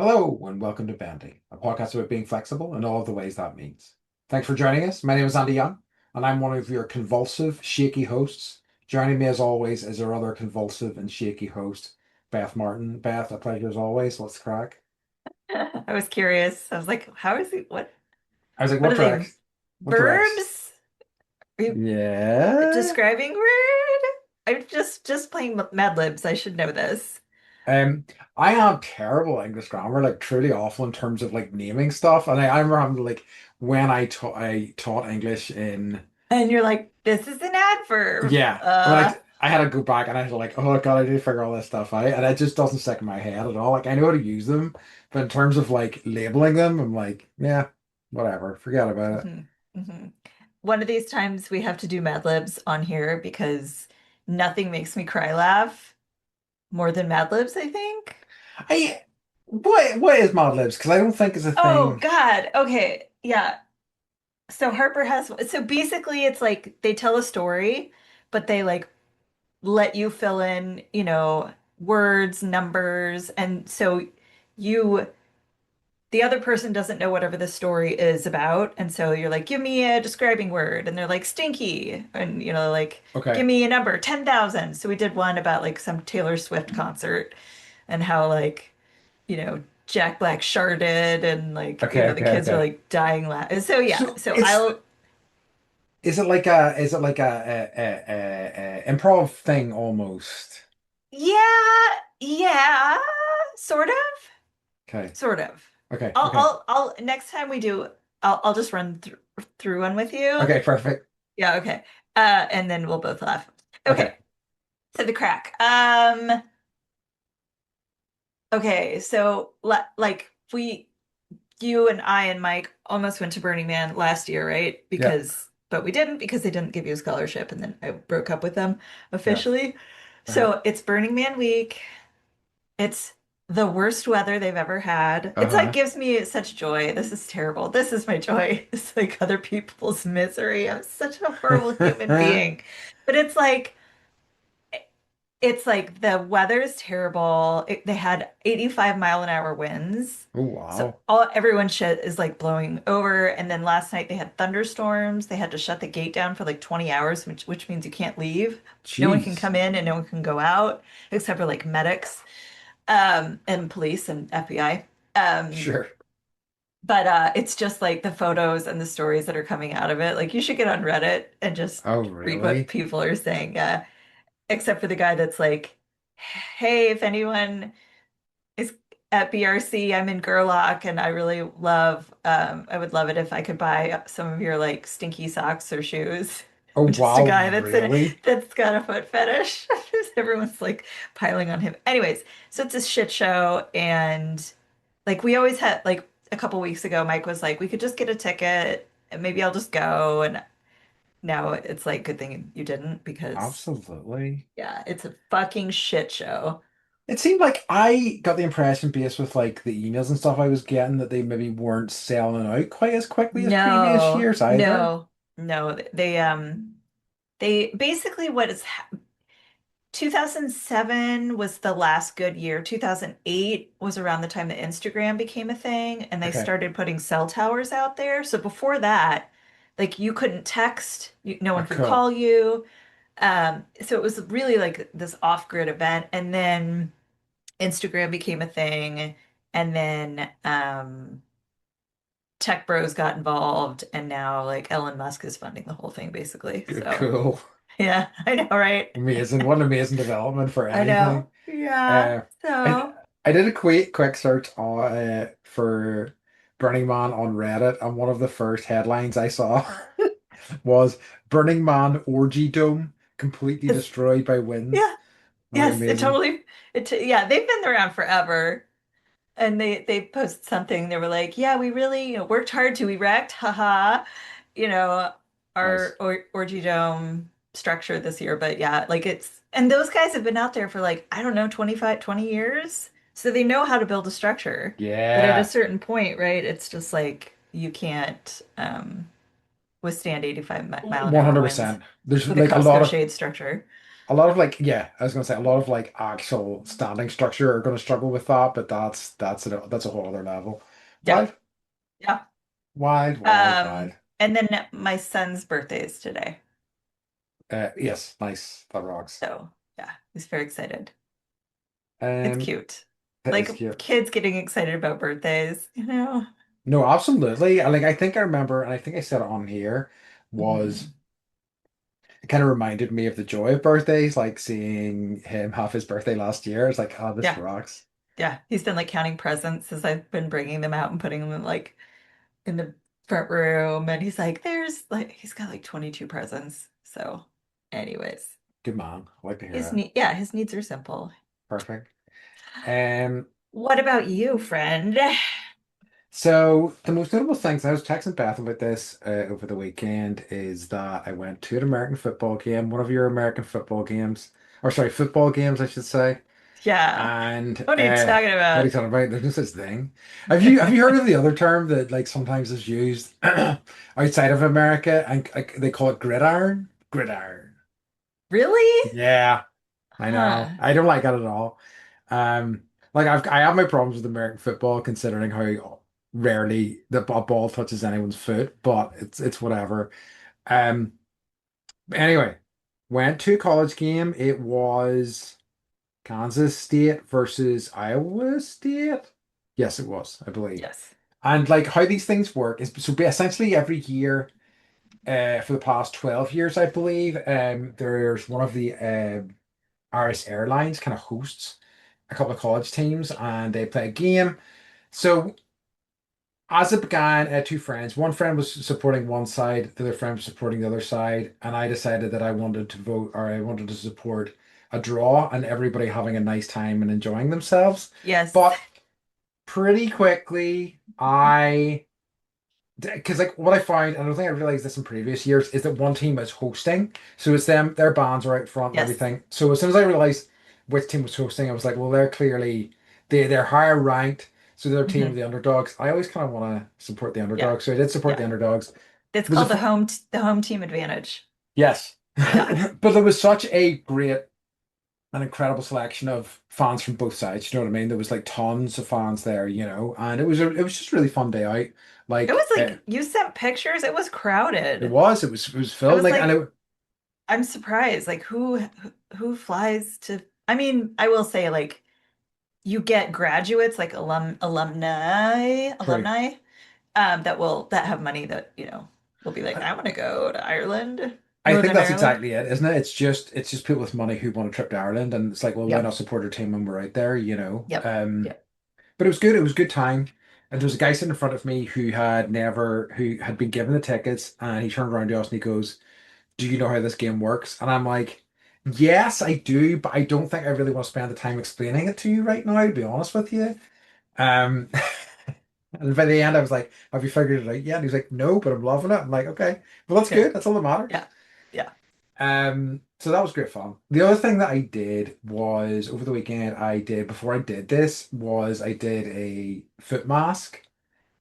Hello, and welcome to Bendy, a podcast about being flexible and all of the ways that means. Thanks for joining us. My name is Andy Young, and I'm one of your convulsive, shaky hosts. Joining me, as always, is our other convulsive and shaky host, Beth Martin. Beth, a pleasure as always. What's the crack? I was curious. I was like, how is he? I was like, What what are they? tracks? What tracks? Verbs? Are you Yeah. describing word? I'm just playing Mad Libs. I should know this. Um, I am terrible at English grammar, like truly awful in terms of like naming stuff. And I remember having like when I taught English in. And you're like, this is an adverb. Yeah. I had to go back and I was like, oh God, I need to figure all this stuff out. And it just doesn't stick in my head at all. Like I know how to use them, but in terms of like labeling them, I'm like, yeah, whatever. Forget about it. hmm hmm One of these times we have to do Mad Libs on here because nothing makes me cry laugh more than Mad Libs, I think. I what is Mad Libs? Because I don't think it's a Oh thing. God. Okay. Yeah. So Harper has, so basically it's like they tell a story, but they like let you fill in, words, numbers. And so you, the other person doesn't know whatever the story is about. And so you're like, give me a describing word. And they're like, stinky. And, like, Okay. give me a number, 10,000. So we did one about like some Taylor Swift concert and how like, Jack Black sharded and like, Okay, the okay, kids are okay. like dying laughing. So yeah, So so it's I'll, is it like a improv thing almost? yeah, yeah, sort of. Okay. Sort of. Okay, okay. Next time we do, I'll just run through one with you. Okay, perfect. Yeah, okay. And then we'll both laugh. Okay. Okay. So the crack. Okay. So like you and I and Mike almost went to Burning Man last year, right? Yeah, But we didn't because they didn't give you a scholarship, and then I broke up with them yeah. officially. Uh-huh. So it's Burning Man week. It's the worst weather they've ever had. It's like Uh-huh. gives me such joy. This is terrible. This is my joy. It's like other people's misery. I'm such a horrible human being. But it's like the weather is terrible. They had 85-mile-an-hour winds. Oh So wow. everyone's shit is like blowing over. And then last night they had thunderstorms. They had to shut the gate down for like 20 hours, which means you can't leave. No one can Jeez. come in and no one can go out except for like medics and police and FBI. Um, Sure. but it's just like the photos and the stories that are coming out of it. Like you should get on Reddit and just Oh read what really? people are saying. Except for the guy that's like, "Hey, if anyone is at BRC, I'm in Gerlach, and I really love. I would love it if I could buy some of your like stinky socks or shoes." Oh Just a wow, guy really? that's got a foot fetish. Everyone's like piling on him. Anyways, so it's a shit show, and like we always had like a couple weeks ago, Mike was like, we could just get a ticket and maybe I'll just go. And now it's like, good thing you didn't because Absolutely. yeah, it's a fucking shit show. It seemed like I got the impression based with like the emails and stuff I was getting that they maybe weren't selling out quite as quickly as previous No, years either. no, no. They basically 2007 was the last good year. 2008 was around the time that Instagram became a thing and they Okay. started putting cell towers out there. So before that, like you couldn't text, no one could Cool. call you. So it was really like this off-grid event. And then Instagram became a thing. And then tech bros got involved. And now like Elon Musk is funding the whole thing basically. Good, So cool. yeah, I know, right? Amazing. What an amazing development for I anything. know. Yeah. Uh, I So I did a quick search for Burning Man on Reddit, and one of the first headlines I saw was Burning Man orgy dome completely it's destroyed by winds. yeah, I'm like yes, amazing. yeah, they've been around forever. And they posted something. They were like, "Yeah, we really, worked hard to erect, haha, you know, Nice. our or Orgy Dome structure this year." But yeah, like and those guys have been out there for like, I don't know, 25, 20 years. So they know how to build a structure. But at a Yeah. certain point, right, it's just like you can't withstand 85 mile an hour winds 100%. There's with a like a Costco shade structure. A lot of like, yeah, I was gonna say a lot of like actual standing structure are gonna struggle with that, but that's a whole other level. Yeah. Wild, Yeah. wild, wild, wild. And then my son's birthday is today. Yes, nice. That rocks. So yeah, he's very excited. It's Um, cute. that is Like cute. kids getting excited about birthdays, you know? No, absolutely. I think I remember, and I think I said it on here, was Mhm. it kind of reminded me of the joy of birthdays, like seeing him have his birthday last year. It's like, oh, this Yeah. rocks. Yeah. He's been like counting presents as I've been bringing them out and putting them in like in the front room. And he's like, there's like, he's got like 22 presents. So, anyways, Good man. I like to hear it. yeah, his needs are simple. Perfect. Um, What about you, friend? so the most notable things I was texting Beth about this over the weekend is that I went to an American football game, one of your American football games, or sorry, football games, I should say. Yeah. And What are you talking what are you about? talking about? There's no such thing. Have you heard of the other term that like sometimes is used outside of America and like they call it gridiron? Gridiron. Really? Yeah, I know. Huh. I don't like it at all. Um, I have my problems with American football considering how rarely the ball touches anyone's foot, but it's whatever. Um, anyway, went to a college game. It was Kansas State versus Iowa State. Yes, it was, I believe. Yes. And like how these things work is so essentially every year, for the past 12 years, I believe, there's one of the Irish Airlines kind of hosts a couple of college teams and they play a game. So as it began, two friends. One friend was supporting one side, the other friend was supporting the other side, and I decided that I wanted to vote or I wanted to support a draw and everybody having a nice time and enjoying themselves. Yes. But pretty quickly, I because like what I find, and I don't think I realized this in previous years, is that one team is hosting. So it's them, their bands are out front and Yes. everything. So as soon as I realized which team was hosting, I was like, well, they're clearly they're higher ranked, so they're a team of Hmm. the underdogs. I always kind of want to support the Yeah. underdogs, so I did support the Yeah. underdogs. It It's was a called fun, the home team advantage. yes, Yeah. but there was such a great an incredible selection of fans from both sides. You know what I mean? There was like tons of fans there, and it was just a really fun day out. It was Like like you sent pictures. It was crowded. it was I filled was like and like, it I'm surprised. Like who flies to I mean, I will say like you get graduates like true. alumni that have money that, will be like, I, I want to go to Ireland, I think Northern that's Ireland. exactly it, isn't it? It's just people with money who want a trip to Ireland, and it's like, well, why Yep. not support our team when we're out there, you know? Yep. Yep. But it was good. It was a good time. And there was a guy sitting in front of me who had been given the tickets, and he turned around to us and he goes, "Do you know how this game works?" And I'm like, "Yes, I do, but I don't think I really want to spend the time explaining it to you right now, to be honest with you." Um, and by the end, I was like, "Have you figured it out yet?" And he's like, "No, but I'm loving it." I'm like, "Okay, well, that's Good. good. That's all that matters." Yeah. Yeah. So that was great fun. The other thing that I did was over the weekend, before I did this, was I did a foot mask.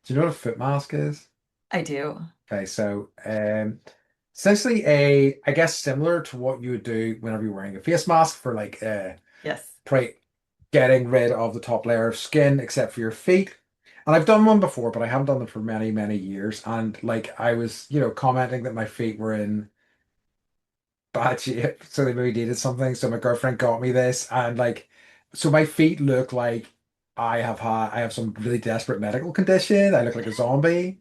Do you know what a foot mask is? I do. Okay, so essentially I guess similar to what you would do whenever you're wearing a face mask for like Yes. pri getting rid of the top layer of skin except for your feet. And I've done one before, but I haven't done them for many, many years. And like I was, commenting that my feet were in bad shape, so they maybe needed something. So my girlfriend got me this, and like, so my feet look like I have some really desperate medical condition. I look like a zombie.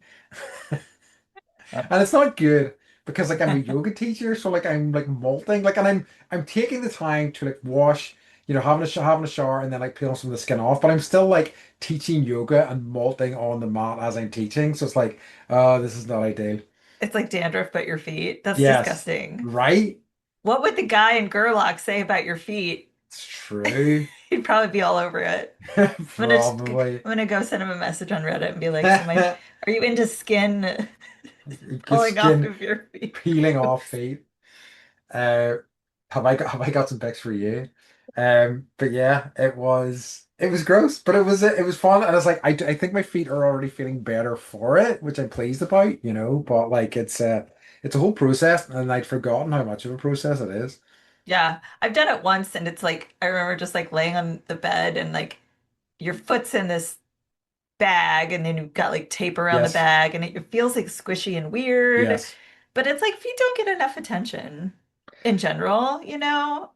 And it's not good because like I'm a yoga teacher, so like I'm like molting, like, and I'm taking the time to like wash, having a shower and then like peeling some of the skin off, but I'm still like teaching yoga and molting on the mat as I'm teaching. So it's like, oh, this is not ideal. It's like dandruff but your feet. That's Yes, disgusting. right? What would the guy in Gerlach say about your feet? It's true. He'd probably be all over it. I'm Probably. gonna go send him a message on Reddit and be like, are you into skin Just pulling off skin of your feet? peeling off feet. Uh, have I got some pics for you? But yeah, it was gross, but it was fun, and it's like I think my feet are already feeling better for it, which I'm pleased about. But like it's a whole process, and I'd forgotten how much of a process it is. Yeah. I've done it once and it's like I remember just like laying on the bed and like your foot's in this bag and then you've got like tape around the Yes, bag and it feels like squishy and weird. yes, But it's like feet don't get enough attention in general, you know?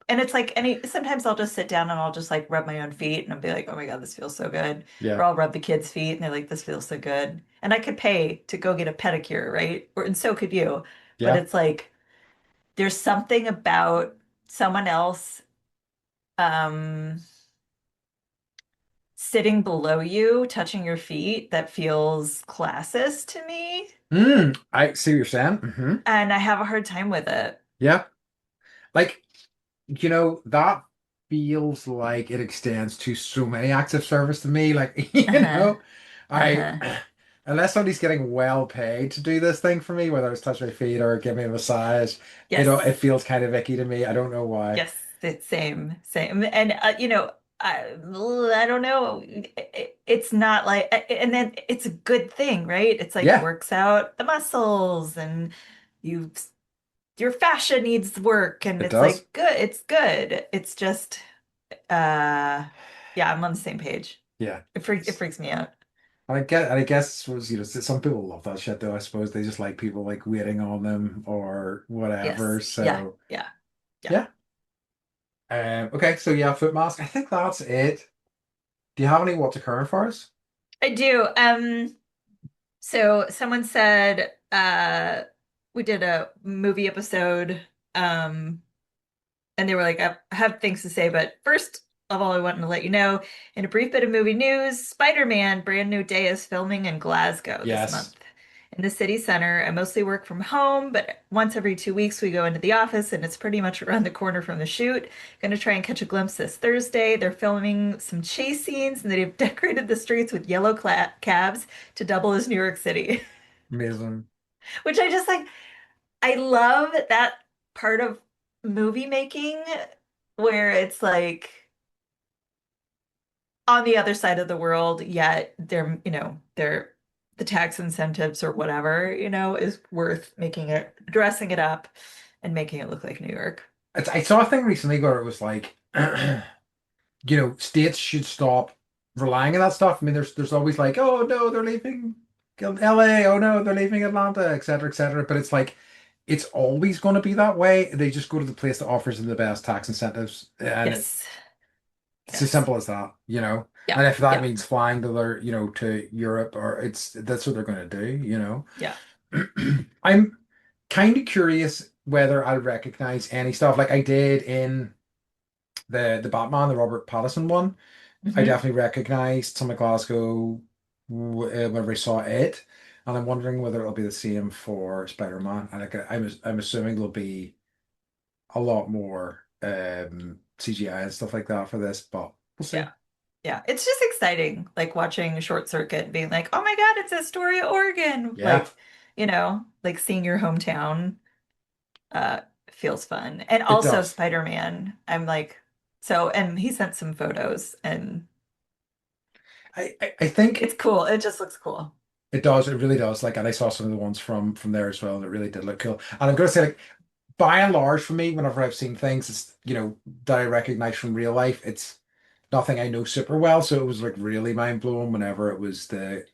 And it's like sometimes I'll just sit down and I'll just like rub my own feet and I'll be like, oh my God, this feels so good. Or yeah, I'll rub the kids' feet and they're like, this feels so good. And I could pay to go get a pedicure, right? And so could you. But yeah. it's like there's something about someone else um sitting below you, touching your feet that feels classist to me. I see what you're saying. Hmm. And I have a hard time with it. Yeah. Like, that feels like it extends to so many acts of service to me. Like, Uh-huh. I, Uh-huh. unless somebody's getting well paid to do this thing for me, whether it's touch my feet or give me a massage, it Yes. feels kind of icky to me. I don't know why. Yes. It's same. And I don't know. It's not like, and then it's a good thing, right? It's like Yeah, works out the muscles and you your fascia needs work and it it's does. like good. It's good. It's just yeah, I'm on the same page. Yeah. It freaks me out. And I guess was, some people love that shit though. I suppose they just like people like waiting on them or whatever. Yes. Yeah. So Yeah. Yeah. yeah. Okay, so yeah, foot mask. I think that's it. Do you have any what's occurring for us? I do. So someone said we did a movie episode um and they were like, I have things to say, but first of all, I wanted to let you know in a brief bit of movie news, Spider-Man Brand New Day is filming in Glasgow this Yes. month. In the city center, I mostly work from home, but once every 2 weeks we go into the office and it's pretty much around the corner from the shoot. Gonna try and catch a glimpse this Thursday. They're filming some chase scenes and they've decorated the streets with yellow cabs to double as New York City, Amazing. which I just like. I love that part of movie making where it's like on the other side of the world, yet they're the tax incentives or whatever, is worth making it, dressing it up and making it look like New York. I saw a thing recently where it was like, states should stop relying on that stuff. I mean, there's always like, oh no, they're leaving LA. Oh no, they're leaving Atlanta, et cetera, et cetera. But it's like, it's always going to be that way. They just go to the place that offers them the best tax incentives, and Yes. it's as Yes. simple as that, Yeah. And if that Yeah. means flying to to Europe, or that's what they're going to do. Yeah. I'm kind of curious whether I recognize any stuff like I did in the Batman, the Robert Pattinson one. I Hmm. definitely recognized some of Glasgow whenever I saw it, and I'm wondering whether it'll be the same for Spider-Man. And like, I'm assuming there'll be a lot more CGI and stuff like that for this, but we'll see. Yeah. Yeah. It's just exciting, like watching Short Circuit and being like, oh my God, it's Astoria, Oregon. Yeah, Like seeing your hometown uh feels fun. And it also does. Spider-Man. I'm like and he sent some photos and I think it's cool. It just looks cool. it does. It really does. Like, and I saw some of the ones from there as well, and it really did look cool. And I'm gonna say, like, by and large, for me, whenever I've seen things, it's that I recognize from real life, it's nothing I know super well. So it was like really mind blowing whenever it was the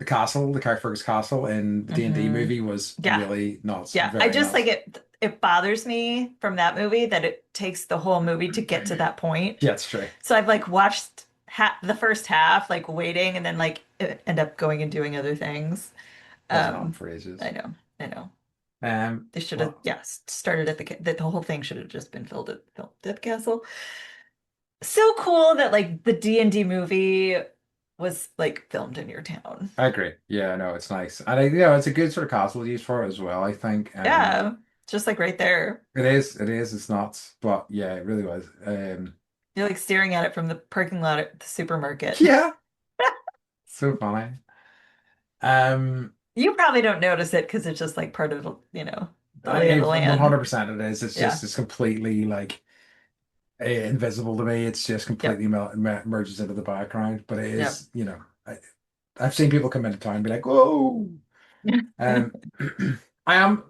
castle, the Carrickfergus Castle in the D&D Hmm. movie was Yeah. really nuts, Yeah. I very just like nuts. it bothers me from that movie that it takes the whole movie to get to that point. Yeah, it's true. So I've like watched the first half, like waiting and then like end up going and doing other things. Doesn't happen Um, for ages. I know. I know. They should have, Well, yeah, started at the whole thing should have just been filmed at the castle. So cool that like the D&D movie was like filmed in your town. I agree. Yeah, no, it's nice, and it's a good sort of castle to use for it as well. I think. Yeah, just like right there. It's nuts, but yeah, it really was. You're like staring at it from the parking lot at the supermarket. Yeah, so funny. Um, You probably don't notice it because it's just like part of, the lay of the land. 100% it is. It's Yeah. just it's completely like invisible to me. It's just Yep. completely merges into the background. But it Yep. is, I've seen people come into town and be like, "Whoa!" Um, I am.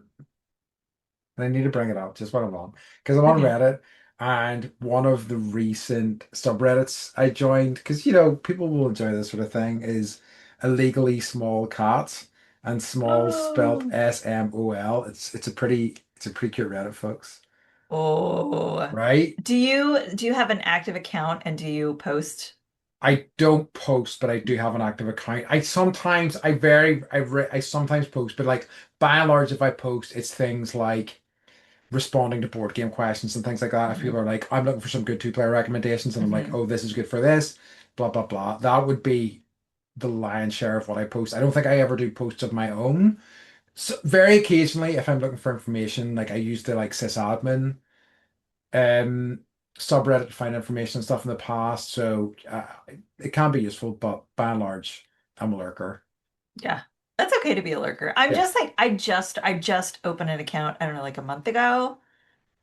I need to bring it up just what I'm on because I'm on Okay. Reddit, and one of the recent subreddits I joined because people will enjoy this sort of thing is illegally small cats, and small spelt Oh, SMOL. It's a pretty cute Reddit, folks. oh. Right? Do you have an active account and do you post? I don't post, but I do have an active account. I sometimes post, but like by and large, if I post, it's things like responding to board game questions and things like that. If Mhm, people are like, I'm looking for some good two-player recommendations, and I'm like, mhm. oh, this is good for this, blah blah blah. That would be the lion's share of what I post. I don't think I ever do posts of my own. So very occasionally, if I'm looking for information, like I use the like sysadmin um subreddit to find information and stuff in the past. So it can be useful, but by and large, I'm a lurker. Yeah. That's okay to be a lurker. I'm Yeah, just like I just opened an account, I don't know, like a month ago.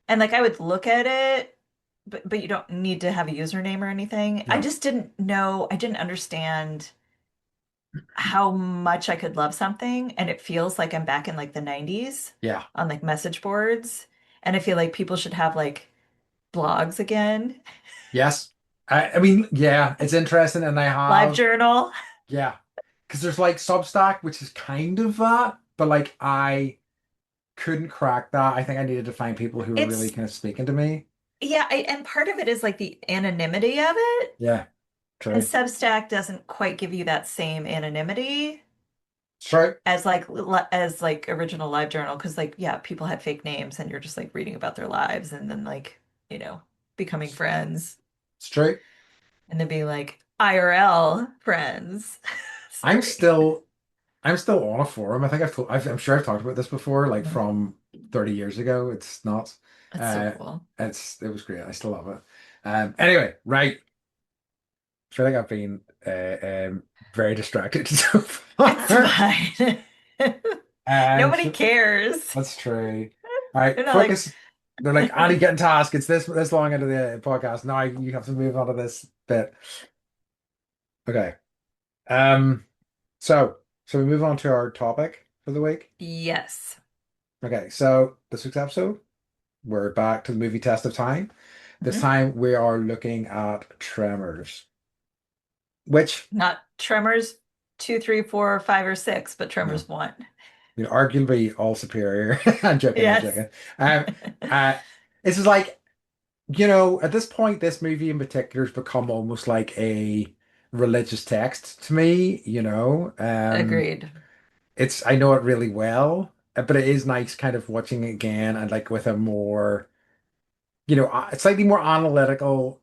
And like I would look at it, but you don't need to have a username or anything. I no, just didn't know, I didn't understand how much I could love something, and it feels like I'm back in like the 90s yeah, on like message boards. And I feel like people should have like blogs again, yes. I mean, yeah, it's interesting, and I live have. journal. Yeah. Because there's like Substack, which is kind of that, but like I couldn't crack that. I think I needed to find people who were really It's kind of speaking to me. yeah, and part of it is like the anonymity of it. Yeah, And true. Substack doesn't quite give you that same anonymity True. as like original live journal, because like yeah, people had fake names and you're just like reading about their lives and then like, you know, becoming It's friends it's true. and then being like IRL friends. I'm Sorry. still I'm still on a forum. I think I'm sure I've talked about this before, like Mhm. from 30 years ago. It's not. That's so Uh cool. it was great. I still love it. Anyway, right. I feel like I've been very distracted so It's far. fine. Nobody So cares. that's true. All right, They're not like focus. They're like, Andy, getting task. It's this long into the podcast. Now you have to move on to this bit. Okay. Um. So we move on to our topic for the week. yes. Okay. So this week's episode, we're back to the movie Test of Time. This Mhm. time we are looking at Tremors, which Not Tremors 2, 3, 4, 5, or 6, but no, Tremors 1. arguably all superior. I'm joking. I'm Yes. joking. Um. Uh. This is like at this point, this movie in particular has become almost like a religious text to me, Agreed. I know it really well, but it is nice kind of watching it again and like with a more, slightly more analytical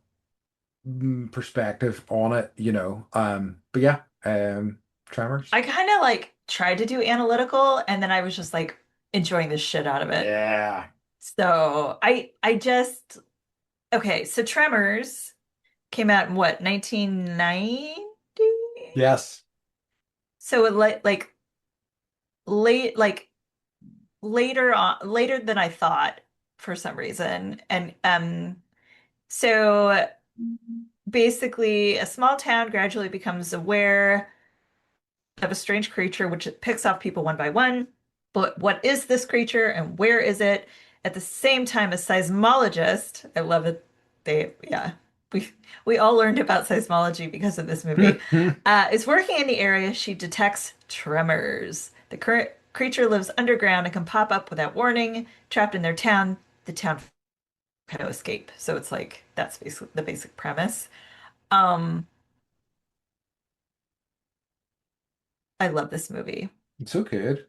perspective on it, but yeah, Tremors. I kind of like tried to do analytical and then I was just like enjoying the shit out of it. Yeah. So I just okay, so Tremors came out in what, 1990? Yes. So it like late like later than I thought for some reason. And so basically a small town gradually becomes aware of a strange creature which picks off people one by one. But what is this creature and where is it? At the same time, a seismologist, I love it. Yeah, we we all learned about seismology because of this movie. Is working in the area. She detects tremors. The current creature lives underground and can pop up without warning. Trapped in their town, the town kind of escape. So it's like that's basically the basic premise. Um, I love this movie. It's so good.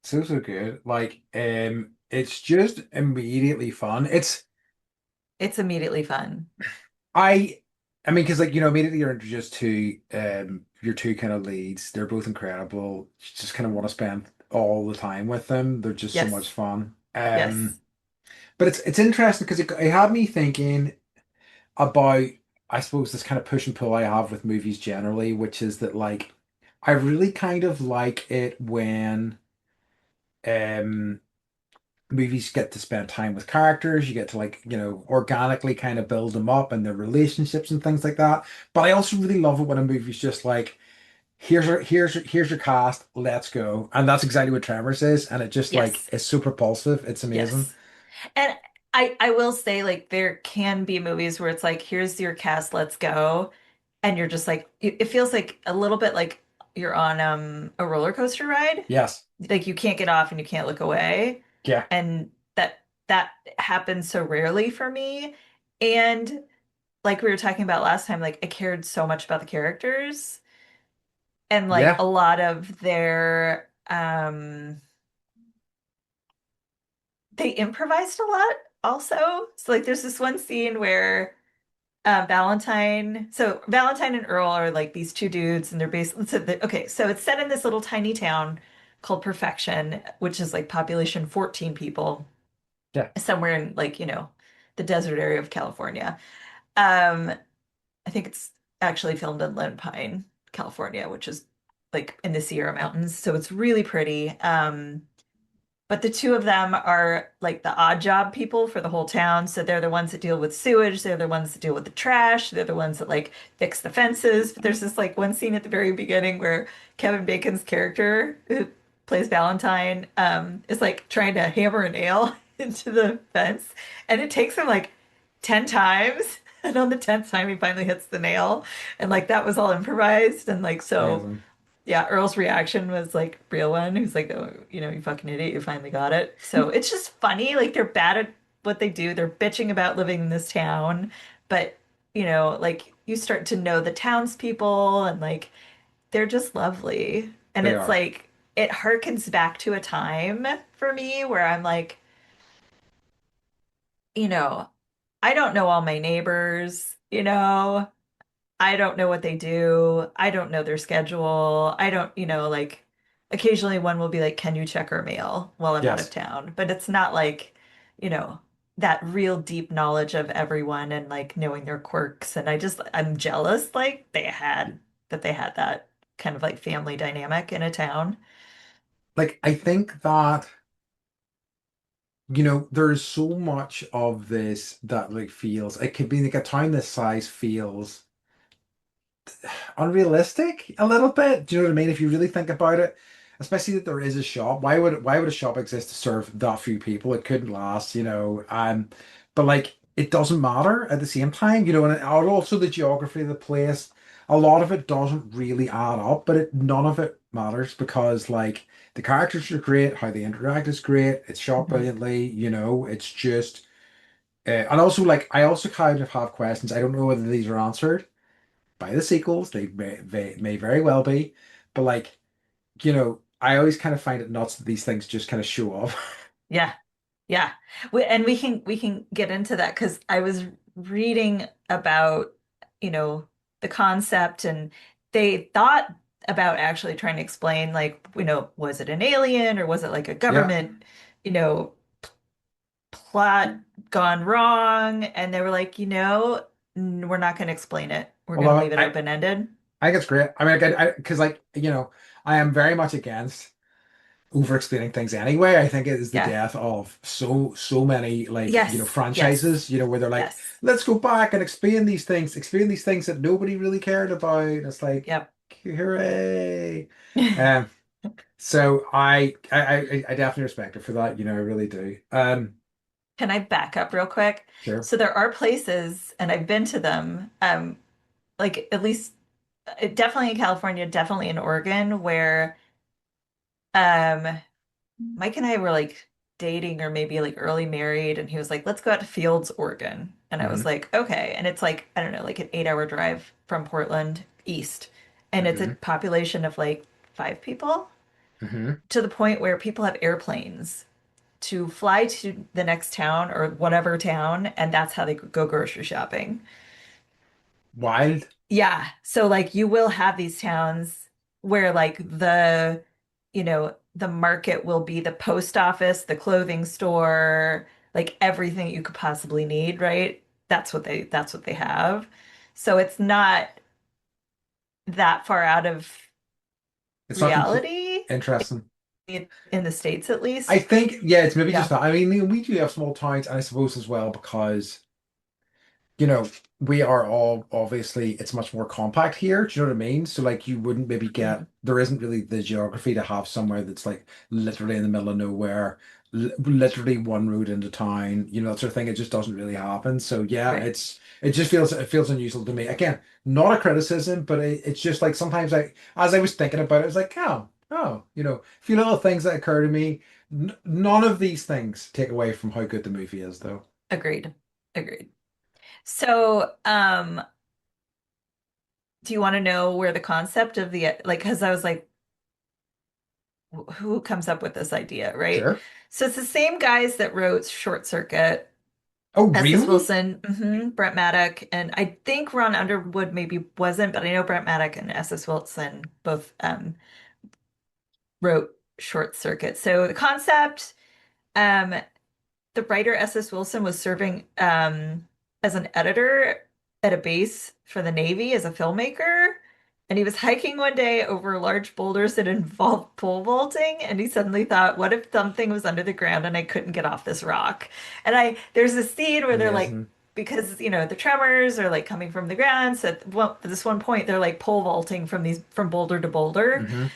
So good. Like, it's just immediately fun. It's immediately fun. I I mean, because like immediately you're introduced to your two kind of leads. They're both incredible. You just kind of want to spend all the time with them. They're just so much Yes. fun. Yes. But it's interesting because it had me thinking about, I suppose, this kind of push and pull I have with movies generally, which is that like I really kind of like it when um movies get to spend time with characters. You get to like, organically kind of build them up and their relationships and things like that. But I also really love it when a movie's just like, here's your cast, let's go. And that's exactly what Tremors is, and it just like Yes. is so propulsive. It's amazing. Yes. And I will say like there can be movies where it's like here's your cast, let's go. And you're just like it feels like a little bit like you're on a roller coaster ride. Yes. Like you can't get off and you can't look away. Yeah. And that happens so rarely for me. And like we were talking about last time, like I cared so much about the characters and like a Yeah. lot of their they improvised a lot also. So like there's this one scene where Valentine and Earl are like these two dudes and they're basically okay, so it's set in this little tiny town called Perfection, which is like population 14 people, Yeah. somewhere in like, the desert area of California. Um, I think it's actually filmed in Lone Pine, California, which is like in the Sierra Mountains. So it's really pretty. But the two of them are like the odd job people for the whole town. So they're the ones that deal with sewage. They're the ones that deal with the trash. They're the ones that like fix the fences. But there's this like one scene at the very beginning where Kevin Bacon's character, who plays Valentine, is like trying to hammer a nail into the fence. And it takes him like 10 times. And on the 10th time, he finally hits the nail. And like that was all improvised. And like, so Amazing. yeah, Earl's reaction was like real one. Who's like, oh, you fucking idiot, you finally got it. So it's just funny. Like they're bad at what they do. They're bitching about living in this town, but like you start to know the townspeople and like they're just lovely. And They it's are. like it harkens back to a time for me where I'm like, you know, I don't know all my neighbors. I don't know what they do. I don't know their schedule. I don't, like occasionally one will be like, "Can you check our mail while I'm out of Yes. town?" But it's not like, you know, that real deep knowledge of everyone and like knowing their quirks. And I'm jealous like they had that kind of like family dynamic in a town. Like I think that, there's so much of this that like feels it could be like a town this size feels unrealistic a little bit. Do you know what I mean? If you really think about it, especially that there is a shop. Why would a shop exist to serve that few people? It couldn't last, but like it doesn't matter at the same time, and also the geography of the place, a lot of it doesn't really add up, but none of it matters because like the characters are great, how they interact is great, it's shot Mhm. brilliantly, it's just and also like I also kind of have questions. I don't know whether these are answered by the sequels. They may very well be, but like, I always kind of find it nuts that these things just kind of show up. Yeah. Yeah. And we can get into that because I was reading about, you know, the concept and they thought about actually trying to explain like, was it an alien or was it like a Yeah. government, you know, plot gone wrong? And they were like, we're not going to explain it. We're going to Although leave it open-ended. I think it's great. I mean, like, because like, I am very much against over explaining things anyway. I think it is the Yeah. death of so many like, Yes. Yes. franchises, where they're like, Yes. let's go back and explain these things that nobody really cared about. And it's like, Yep. hooray. Um, so I definitely respect it for that, I really do. Can I back up real quick? Sure. So there are places, and I've been to them, like at least definitely in California, definitely in Oregon, where um Mike and I were like dating or maybe like early married, and he was like, let's go out to Fields, Oregon. And I was Hmm. like, okay. And it's like, I don't know, like an 8 hour drive from Portland east. And it's a Hmm. population of like 5 people Hmm. to the point where people have airplanes to fly to the next town or whatever town, and that's how they go grocery shopping. Wild. Yeah. So like you will have these towns where like the market will be the post office, the clothing store, like everything you could possibly need, right? That's what they have. So it's not that far out of It's not complete. reality Interesting. in the States at I least. think, yeah, it's maybe just Yeah. that. I mean, we do have small towns, and I suppose as well because you know, we are all obviously it's much more compact here. Do you know what I mean? So like you wouldn't maybe Mhm. get there isn't really the geography to have somewhere that's like literally in the middle of nowhere, literally one road into town, that sort of thing. It just doesn't really happen. So yeah, Right. it feels unusual to me. Again, not a criticism, but it's just like sometimes as I was thinking about it, I was like, a few little things that occur to me. None of these things take away from how good the movie is, though. Agreed. Agreed. So, do you want to know where the concept of the like, because I was like, who comes up with this idea, right? Sure. So it's the same guys that wrote Short Circuit, Oh, Estes really? Wilson, Brent Maddock, and I think Ron Underwood maybe wasn't, but I know Brent Maddock and Estes Wilson both wrote Short Circuit. So the concept, um, the writer S.S. Wilson was serving as an editor at a base for the Navy as a filmmaker. And he was hiking one day over large boulders that involved pole vaulting, and he suddenly thought, what if something was under the ground and I couldn't get off this rock? And there's a scene where they're like, Amazing. because the tremors are like coming from the ground. So at this one point, they're like pole vaulting from boulder to boulder. Hmm.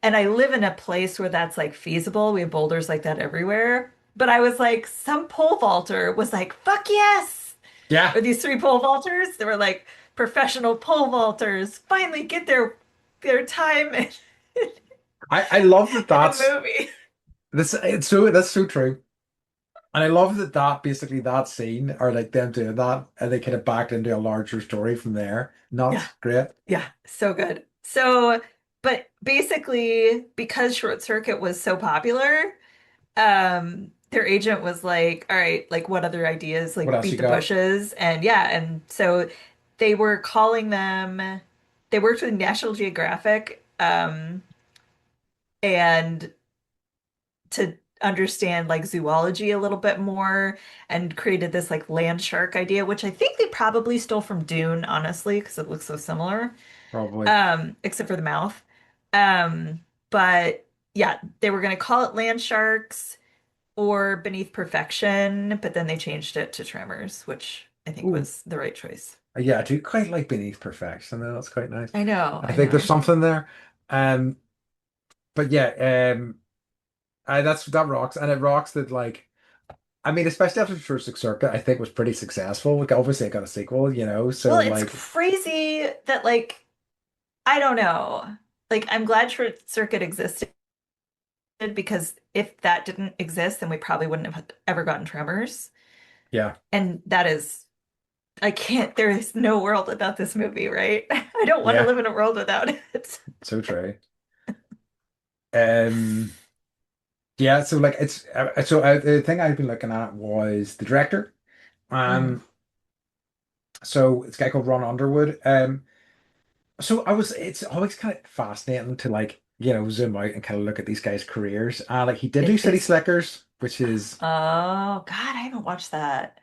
And I live in a place where that's like feasible. We have boulders like that everywhere. But I was like, some pole vaulter was like, fuck yes. Yeah, Or these three pole vaulters, they were like professional pole vaulters, finally get their time I love that in a that's movie. this. That's so true, and I love that basically that scene or like them doing that, and they kind of backed into a larger story from there. Yeah, Nuts, great. yeah, so good. So, but basically, because Short Circuit was so popular, their agent was like, all right, like what other ideas? What Like else beat you the got? bushes. And yeah, and so they were calling them, they worked with National Geographic, and to understand like zoology a little bit more and created this like land shark idea, which I think they probably stole from Dune, honestly, because it looks so similar. Probably. Except for the mouth. But yeah, they were gonna call it land sharks or Beneath Perfection, but then they changed it to Tremors, which I think Ooh, was the right choice. yeah, I do quite like Beneath Perfection. Though. That's quite nice. I know, I I think there's know. something there. Um, but yeah, that rocks, and it rocks that like. I mean, especially after Jurassic Circuit, I think was pretty successful. Like, obviously, it got a sequel. Well, So it's like, crazy that like I don't know. Like I'm glad Short Circuit existed because if that didn't exist, then we probably wouldn't have ever gotten Tremors. yeah, And that is I can't there is no world without this movie, right? I don't want to yeah, live in a world without it. so true. Um, yeah, so like the thing I've been looking at was the director. Mm. Um, so it's a guy called Ron Underwood. So it's always kind of fascinating to like zoom out and kind of look at these guys' careers. Like he did do It City is Slickers, which is oh God, I haven't watched that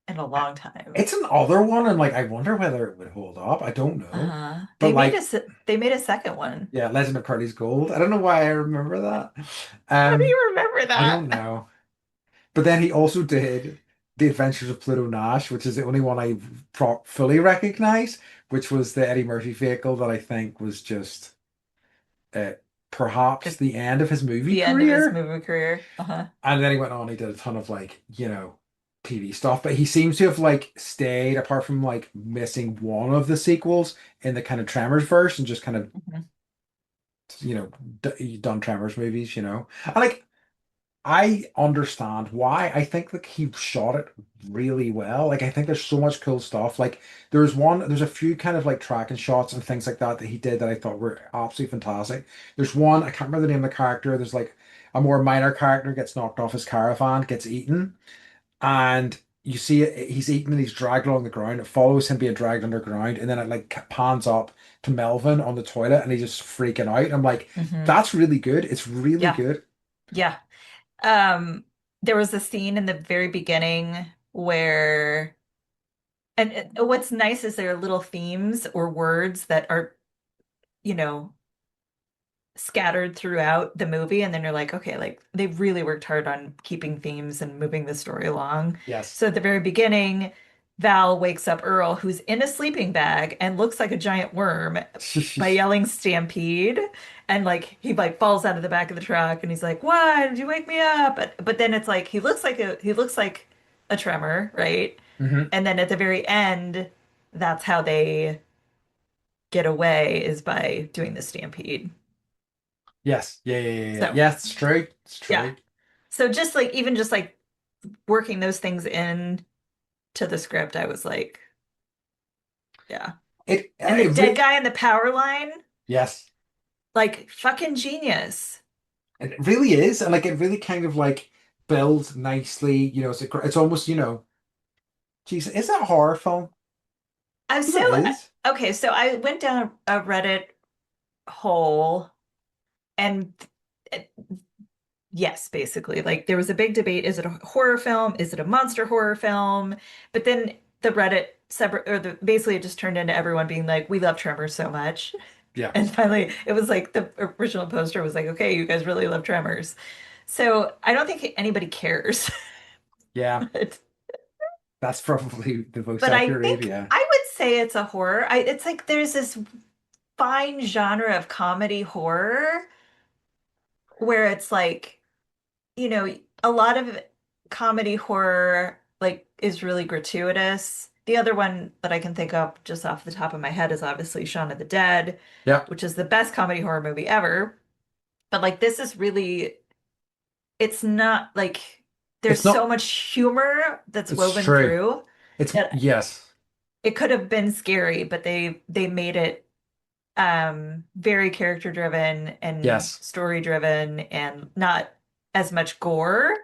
in a long time. it's an other one, and like I wonder whether it would hold up. I don't know, Uh-huh. but like They made a second one. yeah, Legend of Curly's Gold. I don't know why I remember that. How do Um, you remember I don't that? know. But then he also did The Adventures of Pluto Nash, which is the only one I fully recognize, which was the Eddie Murphy vehicle that I think was just uh, perhaps The the end of his movie the end of his career. movie career. Uh-huh. And then he went on, he did a ton of like, TV stuff, but he seems to have like stayed apart from like missing one of the sequels in the kind of Tremors verse and just kind of, Mhm. you know, done Tremors movies. And like I understand why. I think like he shot it really well. Like I think there's so much cool stuff. Like there's a few kind of like tracking shots and things like that he did that I thought were absolutely fantastic. There's one, I can't remember the name of the character. There's like a more minor character gets knocked off his caravan, gets eaten, and you see he's eaten and he's dragged along the ground. It follows him being dragged underground, and then it like pans up to Melvin on the toilet and he's just freaking out. I'm like, Hmm. that's really good. It's really Yeah. good. Yeah. Um, there was a scene in the very beginning where what's nice is there are little themes or words that are, you know, scattered throughout the movie, and then you're like, okay, like they really worked hard on keeping themes and moving the story along. Yes. So at the very beginning, Val wakes up Earl, who's in a sleeping bag and looks like a giant worm, by yelling Stampede. And like he like falls out of the back of the truck and he's like, "Why did you wake me up?" But then it's like he looks like a tremor, right? Hmm. And then at the very end, that's how they get away is by doing the Stampede. Yes. Yeah, yeah, yeah, yeah. So Yeah, it's true. It's yeah. true. So just like even just like working those things in to the script, I was like, yeah. It, And the it dead re guy in the power line, yes. like fucking genius. It really is. And like it really kind of like builds nicely, it's almost, geez, is that a horror film? I'm I so think it is. okay. So I went down a Reddit hole and yes, basically, like there was a big debate. Is it a horror film? Is it a monster horror film? But then the Reddit separate or basically it just turned into everyone being like, we love Tremors so much. Yeah. And finally it was like the original poster was like, okay, you guys really love Tremors. So I don't think anybody cares. Yeah. But That's probably the most but I accurate think idea. I would say it's a horror. It's like there's this fine genre of comedy horror where it's like, you know, a lot of comedy horror like is really gratuitous. The other one that I can think of just off the top of my head is obviously Shaun of the Dead, Yeah. which is the best comedy horror movie ever. But like this is really, it's not like there's It's so not, much humor that's it's woven true. through It's, that yes. it could have been scary, but they made it very character driven and Yes. story driven and not as much gore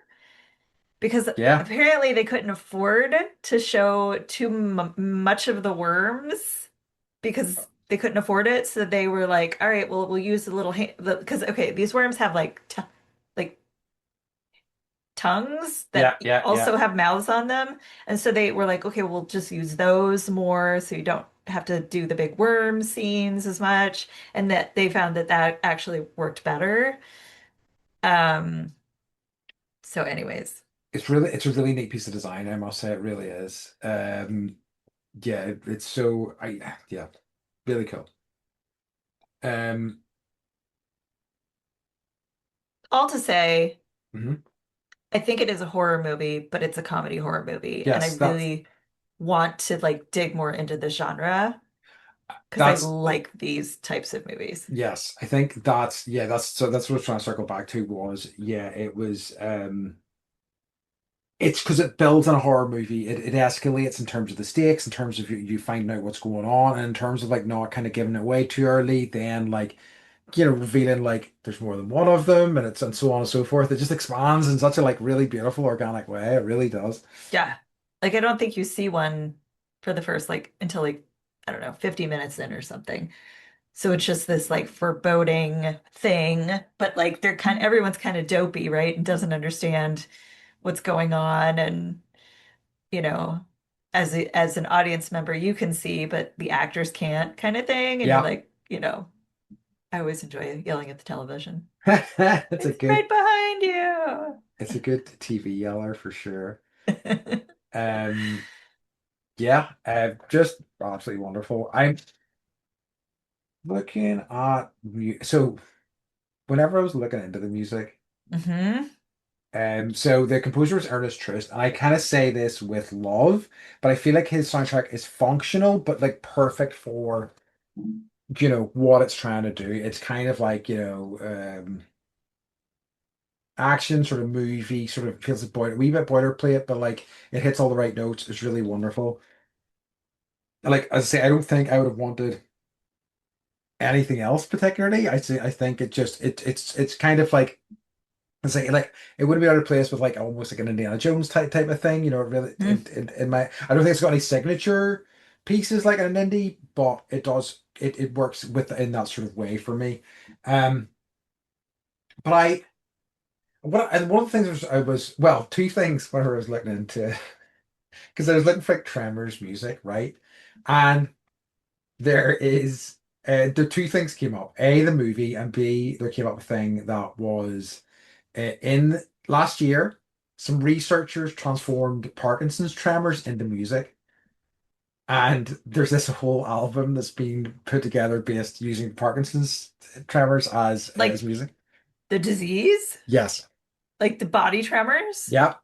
because Yeah. apparently they couldn't afford to show too m much of the worms because they couldn't afford it. So they were like, all right, well, we'll use a little because okay, these worms have like t like tongues Yeah. that Yeah. Yeah. also have mouths on them. And so they were like, okay, we'll just use those more so you don't have to do the big worm scenes as much. And that they found that that actually worked better. Um, so anyways, It's a really neat piece of design, I must say. It really is. Yeah, it's so, yeah, really cool. Um, all to say, mhm. I think it is a horror movie, but it's a comedy horror movie. And I Yes, really want to like dig more into the genre because I that's, like these types of movies. yes, I think that's, yeah, that's what I was trying to circle back to was, yeah, it was, it's because it builds on a horror movie. It escalates in terms of the stakes, in terms of you finding out what's going on, and in terms of like not kind of giving it away too early, then like, revealing like there's more than one of them, and it's and so on and so forth. It just expands in such a like really beautiful, organic way. It really does. Yeah. Like I don't think you see one for the first like until like I don't know, 50 minutes in or something. So it's just this like foreboding thing, but like they're kind everyone's kind of dopey, right? And doesn't understand what's going on and you know, as an audience member you can see, but the actors can't kind of thing and you're Yeah, like, I always enjoy yelling at the television. it's a It's good right behind you. it's a good TV yeller for sure. Um, yeah, just absolutely wonderful. I'm looking at so whenever I was looking into the music. Hmm. So the composer is Ernest Trust, and I kind of say this with love, but I feel like his soundtrack is functional, but like perfect for, what it's trying to do. It's kind of like, action sort of movie, sort of feels a wee bit boilerplate, but like it hits all the right notes. It's really wonderful. And like as I say, I don't think I would have wanted anything else particularly. I think it's kind of like I say like it wouldn't be out of place with like almost like an Indiana Jones type of thing, It really in my I don't think it's got any signature pieces like an indie, but it works in that sort of way for me. Um, but and one of the things I was well, two things whenever I was looking into because I was looking for like Tremors music, right? And there is the two things came up: A, the movie, and B, there came up a thing that was in last year, some researchers transformed Parkinson's tremors into music. And there's this whole album that's been put together based using Parkinson's tremors as Like music. the disease? Yes. Like the body tremors? Yeah.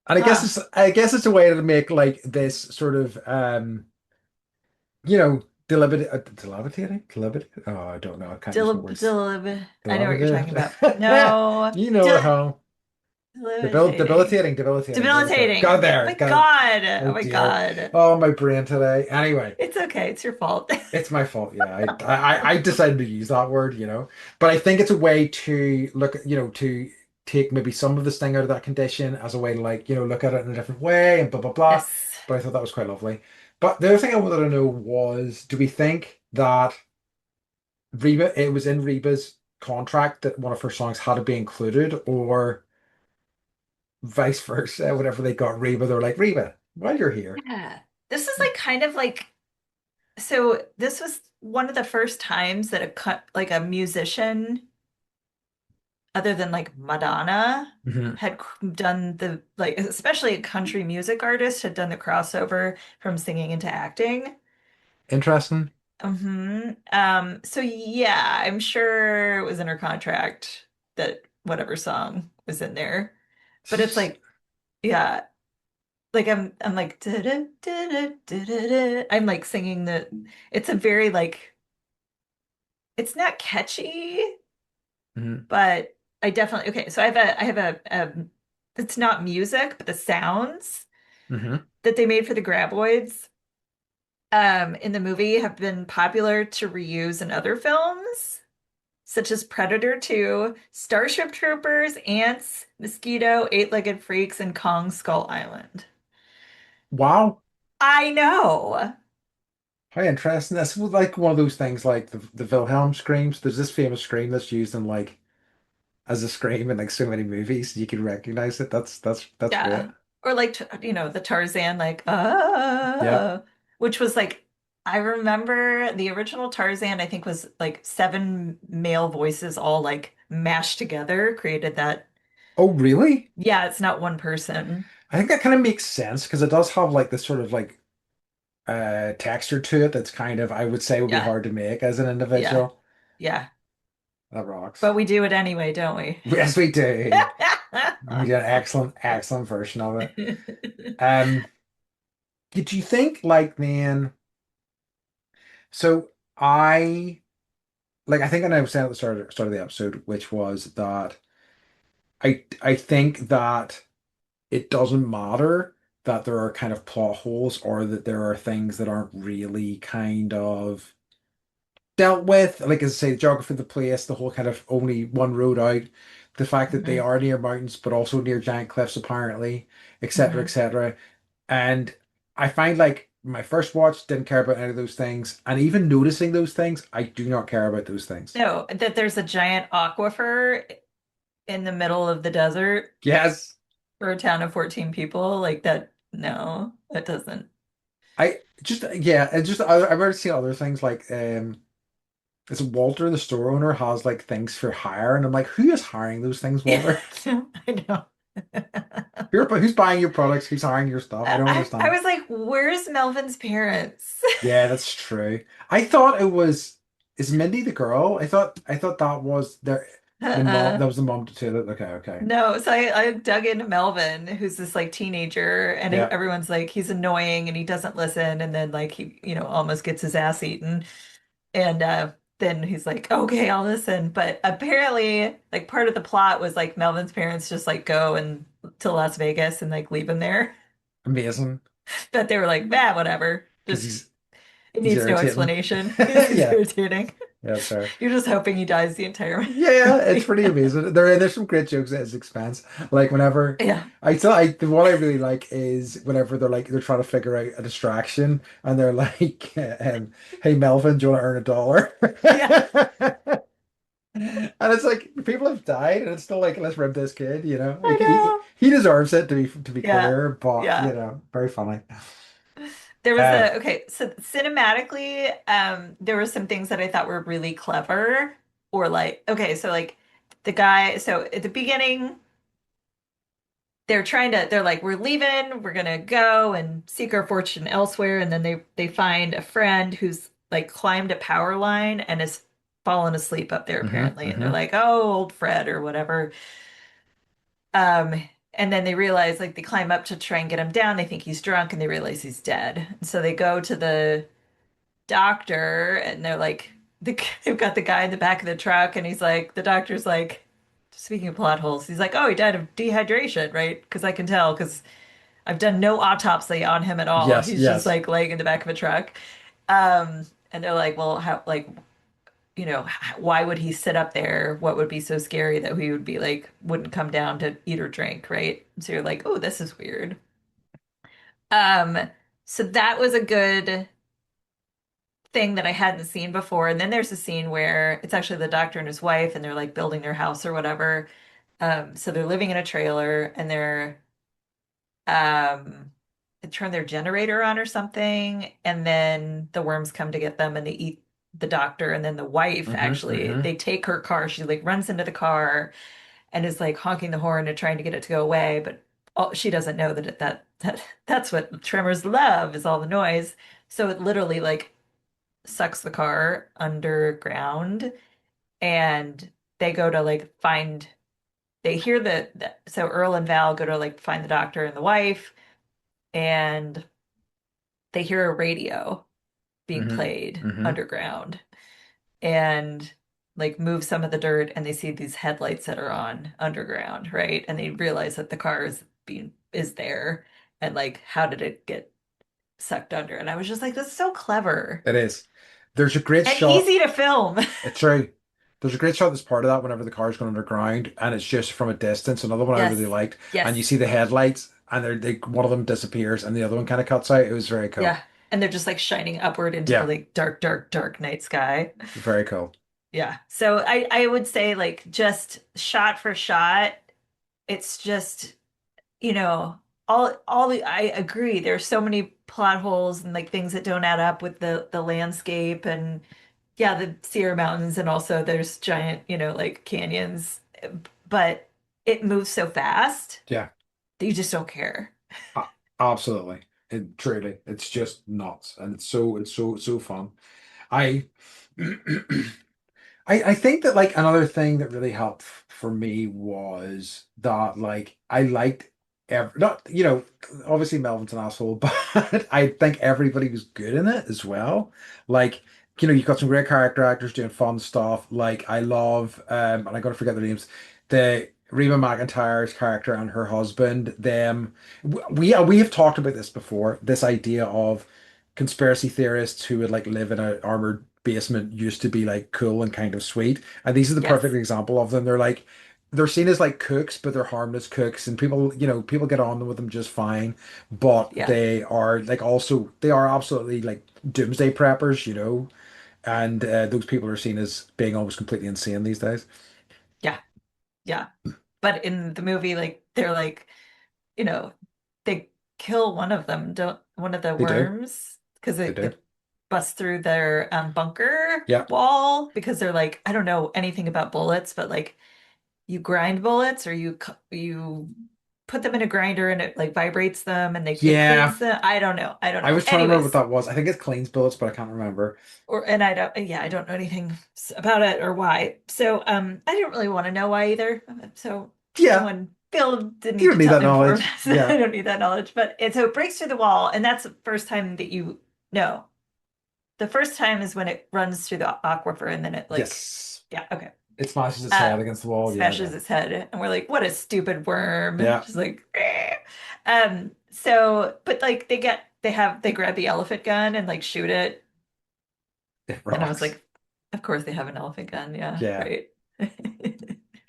And Huh. I guess it's a way to make like this sort of oh, I don't know. I can't use my words. I know what you're talking Dilapidated. about. No. You know it at home. Debilitating. Debilitating. There we go. Got Debilitating. Oh there. my Got it. God. Oh Oh my dear. God. Oh, my brain today. Anyway, It's okay. It's your fault. it's my fault. Yeah, I decided to use that word, but I think it's a way to look at, to take maybe some of the sting out of that condition as a way to like, look at it in a different way and blah blah blah. Yes. But I thought that was quite lovely. But the other thing I wanted to know was, do we think that it was in Reba's contract that one of her songs had to be included, or vice versa? Whenever they got Reba, they're like, Reba, while you're here. Yeah. This is like kind of like so this was one of the first times that like a musician other than like Madonna Hmm. had done the like especially a country music artist had done the crossover from singing into acting. Interesting. So yeah, I'm sure it was in her contract that whatever song was in there. But it's like, yeah, like I'm like da-da, da-da, da-da-da. I'm like singing it's a very like it's not catchy, Hmm. but I definitely okay, so I have a it's not music, but the sounds Hmm. that they made for the Graboids in the movie have been popular to reuse in other films, such as Predator 2, Starship Troopers, Ants, Mosquito, Eight-Legged Freaks, and Kong Skull Island. Wow. I know. How interesting. This was like one of those things like the Wilhelm screams. There's this famous scream that's used in like as a scream in like so many movies. You can recognize it. That's great. Yeah. Or like, the Tarzan, like, Yeah. which was like, I remember the original Tarzan, I think was like seven male voices all like mashed together, created that. Oh, really? Yeah, it's not one person. I think that kind of makes sense because it does have like this sort of like texture to it that's kind of, I would say, would be Yeah, hard to make as an yeah, individual. yeah. That rocks. But we do it anyway, don't we? Yes, we do. We did an excellent, excellent version of it. Um, did you think like, man, so I think, and I was saying at the start of the episode, which was that I think that it doesn't matter that there are kind of plot holes or that there are things that aren't really kind of dealt with. Like as I say, the geography of the place, the whole kind of only one road out, the fact that they hmm are near mountains but also near giant cliffs apparently, etc. hmm etc. And I find like my first watch didn't care about any of those things, and even noticing those things, I do not care about those things. No, that there's a giant aquifer in the middle of the desert Yes. for a town of 14 people, like that. No, that doesn't. I just yeah, and just I've already seen other things like it's Walter, the store owner, has like things for hire, and I'm like, who is hiring those things, Yeah, Walter? I know. Who's buying your products? Who's hiring your stuff? I don't I understand. was like, where's Melvin's parents? Yeah, that's true. I thought it was is Mindy the girl? I thought that was the mom. Uh-uh. That was the mom to it. Okay, okay. No, so I dug into Melvin, who's this like teenager, and Yeah, everyone's like he's annoying and he doesn't listen, and then like he, almost gets his ass eaten, and then he's like, okay, I'll listen. But apparently, like part of the plot was like Melvin's parents just like go and to Las Vegas and like leave him there. amazing. That they were like, nah, whatever. Because Just it he's needs no irritating. explanation. He's Yeah, irritating. yeah, that's fair. You're just hoping he dies the entire Yeah, it's pretty movie. amazing. There's some great jokes at his expense. Like whenever Yeah. the one I really like is whenever they're trying to figure out a distraction and they're like, "Hey Melvin, do you want to earn Yeah. $1?" And it's like people have died, and it's still like let's rib this kid. I know. He deserves it to be Yeah. clear, but Yeah. very funny. There was Uh, a okay, so cinematically, there were some things that I thought were really clever, or like, okay, so like the guy, so at the beginning, they're like, we're leaving, we're gonna go and seek our fortune elsewhere. And then they find a friend who's like climbed a power line and has fallen asleep up there Hmm. apparently. And they're Hmm. like, oh, old Fred or whatever. And then they realize like they climb up to try and get him down. They think he's drunk and they realize he's dead. And so they go to the doctor and they're like, they've got the guy in the back of the truck and he's like, the doctor's like, speaking of plot holes, he's like, oh, he died of dehydration, right? Because I can tell because I've done no autopsy on him at all. Yes, He's just yes. like laying in the back of a truck. And they're like, well, how, like, why would he sit up there? What would be so scary that he would be like, wouldn't come down to eat or drink, right? So you're like, oh, this is weird. Um, so that was a good thing that I hadn't seen before. And then there's a scene where it's actually the doctor and his wife, and they're like building their house or whatever. So they're living in a trailer and um they turn their generator on or something, and then the worms come to get them and they eat the doctor. And then the wife Hmm. actually, Hmm. they take her car. She like runs into the car and is like honking the horn and trying to get it to go away, but she doesn't know that's what tremors love is all the noise. So it literally like sucks the car underground, and they go to like find they hear so Earl and Val go to like find the doctor and the wife, and they hear a radio being Hmm. played Hmm. underground and like move some of the dirt, and they see these headlights that are on underground, right? And they realize that the car is there, and like how did it get sucked under? And I was just like, this is so clever It is. There's a great and shot. easy to film. It's true. There's a great shot that's part of that whenever the car's going underground and it's just from a distance. Another one I really Yes. liked. And you Yes. see the headlights and one of them disappears and the other one kind of cuts out. It was very cool. Yeah. And they're just like shining upward into the Yeah, like dark, dark, dark night sky. very cool. Yeah. So I would say like just shot for shot, it's just, you know, I agree. There's so many plot holes and like things that don't add up with the landscape and yeah, the Sierra Mountains, and also there's giant, like canyons, but it moves so fast Yeah, that you just don't care. a- absolutely. It's just nuts. And so fun. I I think that like another thing that really helped for me was that like I liked not obviously Melvin's an asshole, but I think everybody was good in it as well. Like you've got some great character actors doing fun stuff. Like I love and I gotta forget their names, the Reba McEntire's character and her husband. Them we have talked about this before. This idea of conspiracy theorists who would like live in an armored basement used to be like cool and kind of sweet. And these are the perfect Yes. example of them. They're seen as like cooks, but they're harmless cooks, and people get on with them just fine. But Yeah. they are absolutely like doomsday preppers, and those people are seen as being almost completely insane these days. Yeah. Yeah. But in the movie, like they're like, you know, they kill one of them, don't one of the They do, worms, because they do. it busts through their bunker Yeah, wall because they're like, I don't know anything about bullets, but like you grind bullets or you put them in a grinder and it like vibrates them and it yeah. cleans them. I don't know. I don't I know. was trying to remember what Anyways, that was. I think it's cleans bullets, but I can't remember. and I don't, yeah, I don't know anything about it or why. So, I don't really want to know why either. So Yeah, someone, Bill didn't you need don't to need tell that inform knowledge. us. I Yeah, don't need that knowledge. So it breaks through the wall, and that's the first time that no, the first time is when it runs through the aquifer, and then it like, yes. yeah, okay. It smashes its Uh, head against the wall. Yeah, Smashes yeah. its head, and we're like, what a stupid worm. Yeah, Just like, "Eh." So, but like they grab the elephant gun and like shoot it. it And I was rocks. like, of course they have an elephant gun. Yeah, Yeah, right.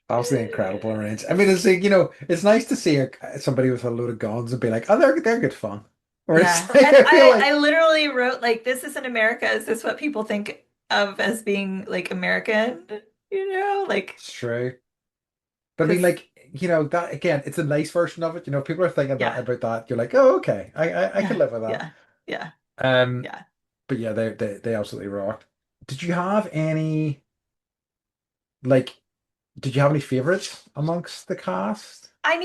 absolutely incredible range. I mean, it's nice to see somebody with a load of guns and be like, oh, they're good fun. Or it's Yeah. like, And I feel I like literally wrote like, this isn't America. Is this what people think of as being like American? Like, it's true. But I mean, because like, that again, it's a nice version of it. If people are thinking that yeah, about that, you're like, oh, okay, I can yeah, live with that. yeah, yeah, Um, yeah. but yeah, they absolutely rocked. Did you have any like? Did you have any favorites amongst the cast? I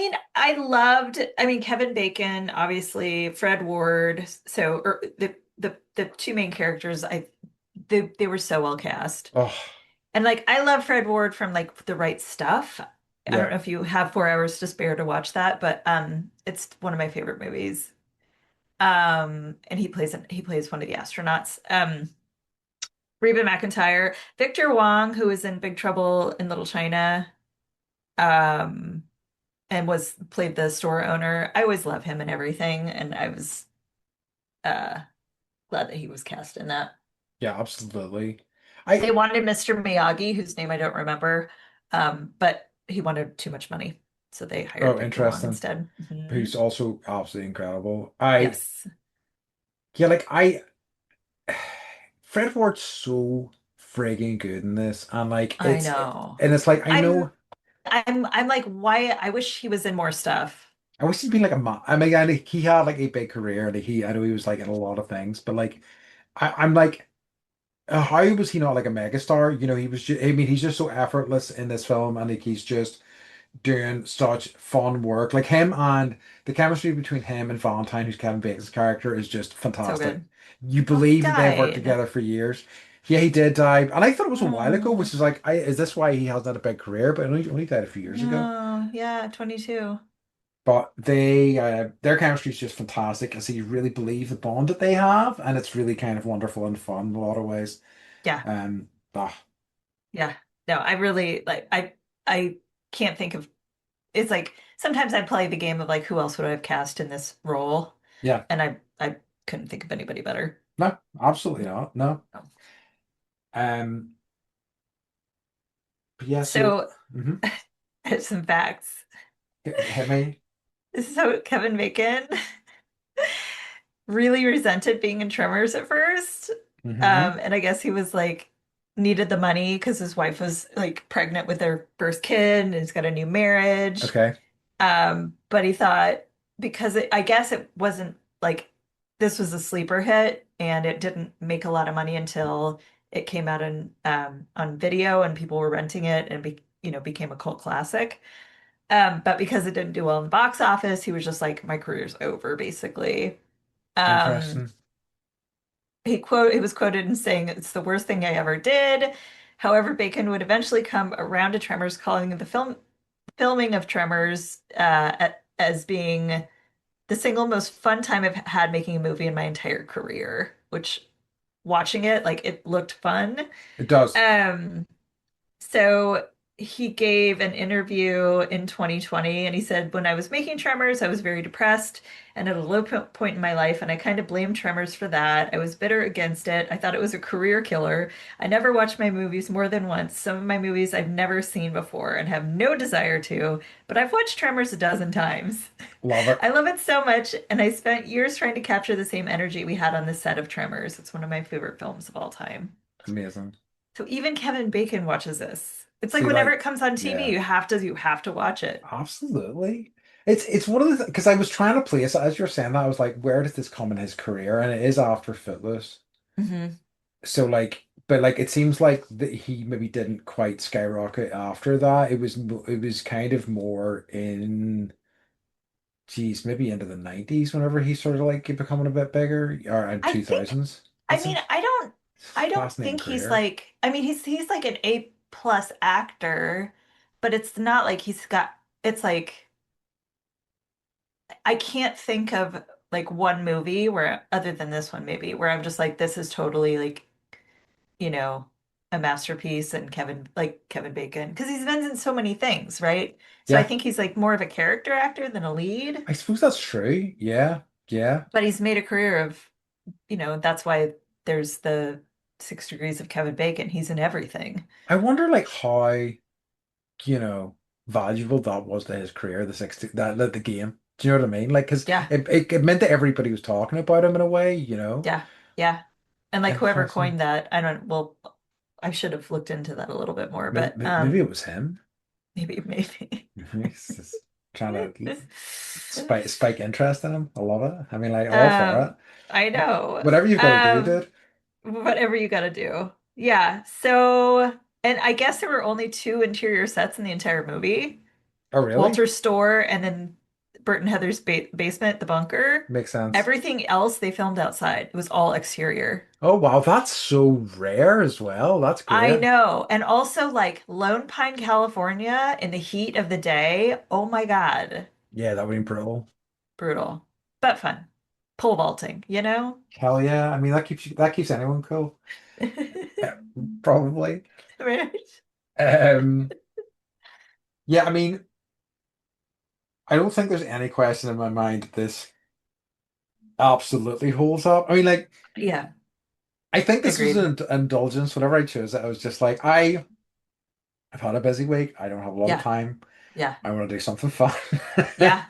mean, Kevin Bacon, obviously, Fred Ward. So, or the two main characters, they were so well cast. Oh, And like, I love Fred Ward from like The Right Stuff. I don't yeah. know if you have 4 hours to spare to watch that, but it's one of my favorite movies. And he plays one of the astronauts. Reba McEntire, Victor Wong, who was in Big Trouble in Little China. Um, and was played the store owner. I always love him and everything, and I was uh glad that he was cast in that. Yeah, absolutely. They I wanted Mr. Miyagi, whose name I don't remember, but he wanted too much money, so they hired oh, Victor Wong interesting. instead. Who's also absolutely incredible. I Yes, yeah, like I Fred Ward's so friggin' good in this, and like I know. and it's like I I'm know I'm like, why? I wish he was in more stuff. I wish he'd been like a man. I mean, he had like a big career, and I know he was like in a lot of things, but like I'm like. How was he not like a megastar? You know, he was just, I mean, he's just so effortless in this film, and like he's just doing such fun work. Like him and the chemistry between him and Valentine, who's Kevin Bacon's character, is just So fantastic. good. You Well, he believe that they've worked died. together for years. Yeah, he did die, and I thought it was a while ago, Oh, which is like, is this why he hasn't had a big career? But only died a few years ago. no, yeah, 22. But their chemistry is just fantastic. I see you really believe the bond that they have, and it's really kind of wonderful and fun in a lot of ways. Yeah. Ah, Yeah. No, I really like I can't think of it's like sometimes I play the game of like who else would I have cast in this role? yeah. And I couldn't think of anybody better. No, absolutely not. No. No. Um, but yeah, so So hmm here's some facts. hit me. So Kevin Bacon really resented being in Tremors at first. Hmm. And I guess he was like needed the money because his wife was like pregnant with their first kid and he's got a new marriage. Okay. But he thought because I guess it wasn't like this was a sleeper hit and it didn't make a lot of money until it came out on video and people were renting it and became a cult classic. But because it didn't do well in the box office, he was just like, my career's over, basically. Um, Interesting. he was quoted in saying, "It's the worst thing I ever did." However, Bacon would eventually come around to Tremors, calling the filming of Tremors as being the single most fun time I've had making a movie in my entire career, which watching it, like it looked fun. It does. Um, so he gave an interview in 2020 and he said, when I was making Tremors, I was very depressed and at a low point in my life, and I kind of blamed Tremors for that. I was bitter against it. I thought it was a career killer. I never watched my movies more than once. Some of my movies I've never seen before and have no desire to, but I've watched Tremors a dozen times. Love it. I love it so much, and I spent years trying to capture the same energy we had on the set of Tremors. It's one of my favorite films of all time. Amazing. So even Kevin Bacon watches this. It's like See, whenever like, it comes on TV, yeah, you have to watch it. absolutely. It's one of the because I was trying to place it as you're saying that I was like, where does this come in his career? And it is after Footloose. Hmm. So like, but like, it seems like that he maybe didn't quite skyrocket after that. It was kind of more in. Geez, maybe into the 90s whenever he sort of like becoming a bit bigger, or in I think, 2000s. I That's mean, a I don't fascinating think he's career. like, I mean, he's like an A+ actor, but it's not like he's got, it's like, I can't think of like one movie where, other than this one maybe, where I'm just like, this is totally like, you know, a masterpiece and Kevin Bacon, because he's been in so many things, right? So I Yeah, think he's like more of a character actor than a lead. I suppose that's true. Yeah, yeah. But he's made a career of, that's why there's the 6 degrees of Kevin Bacon. He's in everything. I wonder like how, valuable that was to his career, the 60 that the game. Do you know what I mean? Like, because Yeah, it meant that everybody was talking about him in a way, yeah, yeah. And like whoever Interesting. coined that, I don't, well, I should have looked into that a little bit more, but Maybe it was him. maybe. He's just trying to spike interest in him. I love it. I mean, like all for Um, it. I know. Whatever you've got to do, dude. Whatever you gotta do. Yeah. So, and I guess there were only two interior sets in the entire movie. Oh, really? Walter's store, and then Bert and Heather's basement, the bunker. Makes sense. Everything else they filmed outside. It was all exterior. Oh, wow. That's so rare as well. That's I great. know. And also like Lone Pine, California in the heat of the day. Oh my God. Yeah, that would be brutal. Brutal, but fun. Pole vaulting, you know? Hell yeah. I mean, that keeps anyone cool. Probably. Right? Um, yeah, I mean, I don't think there's any question in my mind that this absolutely holds up. I mean, like, Yeah, I think this was agreed. an indulgence. Whenever I chose it, I was just like, I've had a busy week. I don't have a lot of Yeah, time. yeah, I want to do something fun. yeah.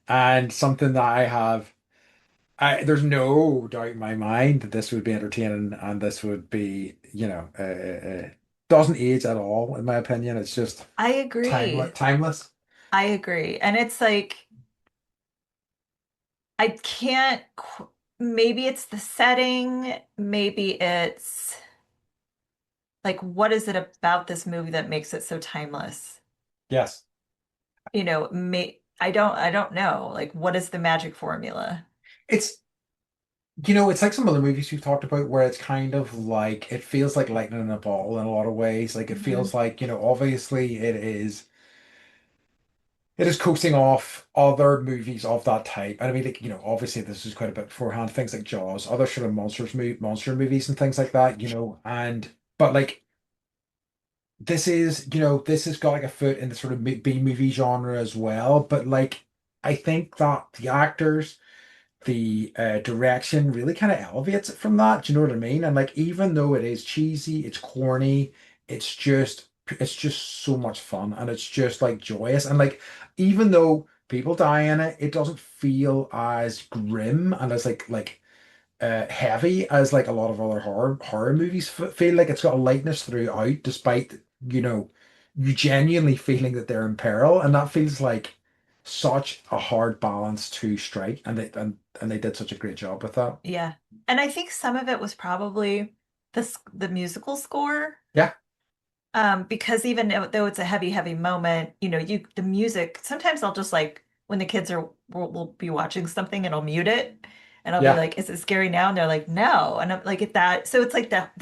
And something that there's no doubt in my mind that this would be entertaining and this would be, doesn't age at all, in my opinion. It's just I agree. timeless. I agree. And it's like, I can't, maybe it's the setting, maybe it's like, what is it about this movie that makes it so timeless? Yes. I don't know. Like, what is the magic formula? It's, it's like some other movies you've talked about where it's kind of like, it feels like lightning in a bottle in a lot of ways. Like it Hmm. feels like, obviously it is coasting off other movies of that type. And I mean, like, obviously this is quite a bit beforehand. Things like Jaws, other sort of monster movies and things like that, but like this has got like a foot in the sort of B movie genre as well. But like, I think that the actors, the direction really kind of elevates it from that. Do you know what I mean? And like, even though it is cheesy, it's corny, it's just so much fun, and it's just like joyous. And like, even though people die in it, it doesn't feel as grim and as heavy as like a lot of other horror movies feel. Like it's got a lightness throughout, despite you know you genuinely feeling that they're in peril, and that feels like such a hard balance to strike, and they did such a great job with that. Yeah. And I think some of it was probably the musical score. Yeah, Because even though it's a heavy, heavy moment, the music, sometimes I'll just like when the kids will be watching something and I'll mute it and I'll be yeah, like, is it scary now? And they're like, no. And I'm like at that. So it's like that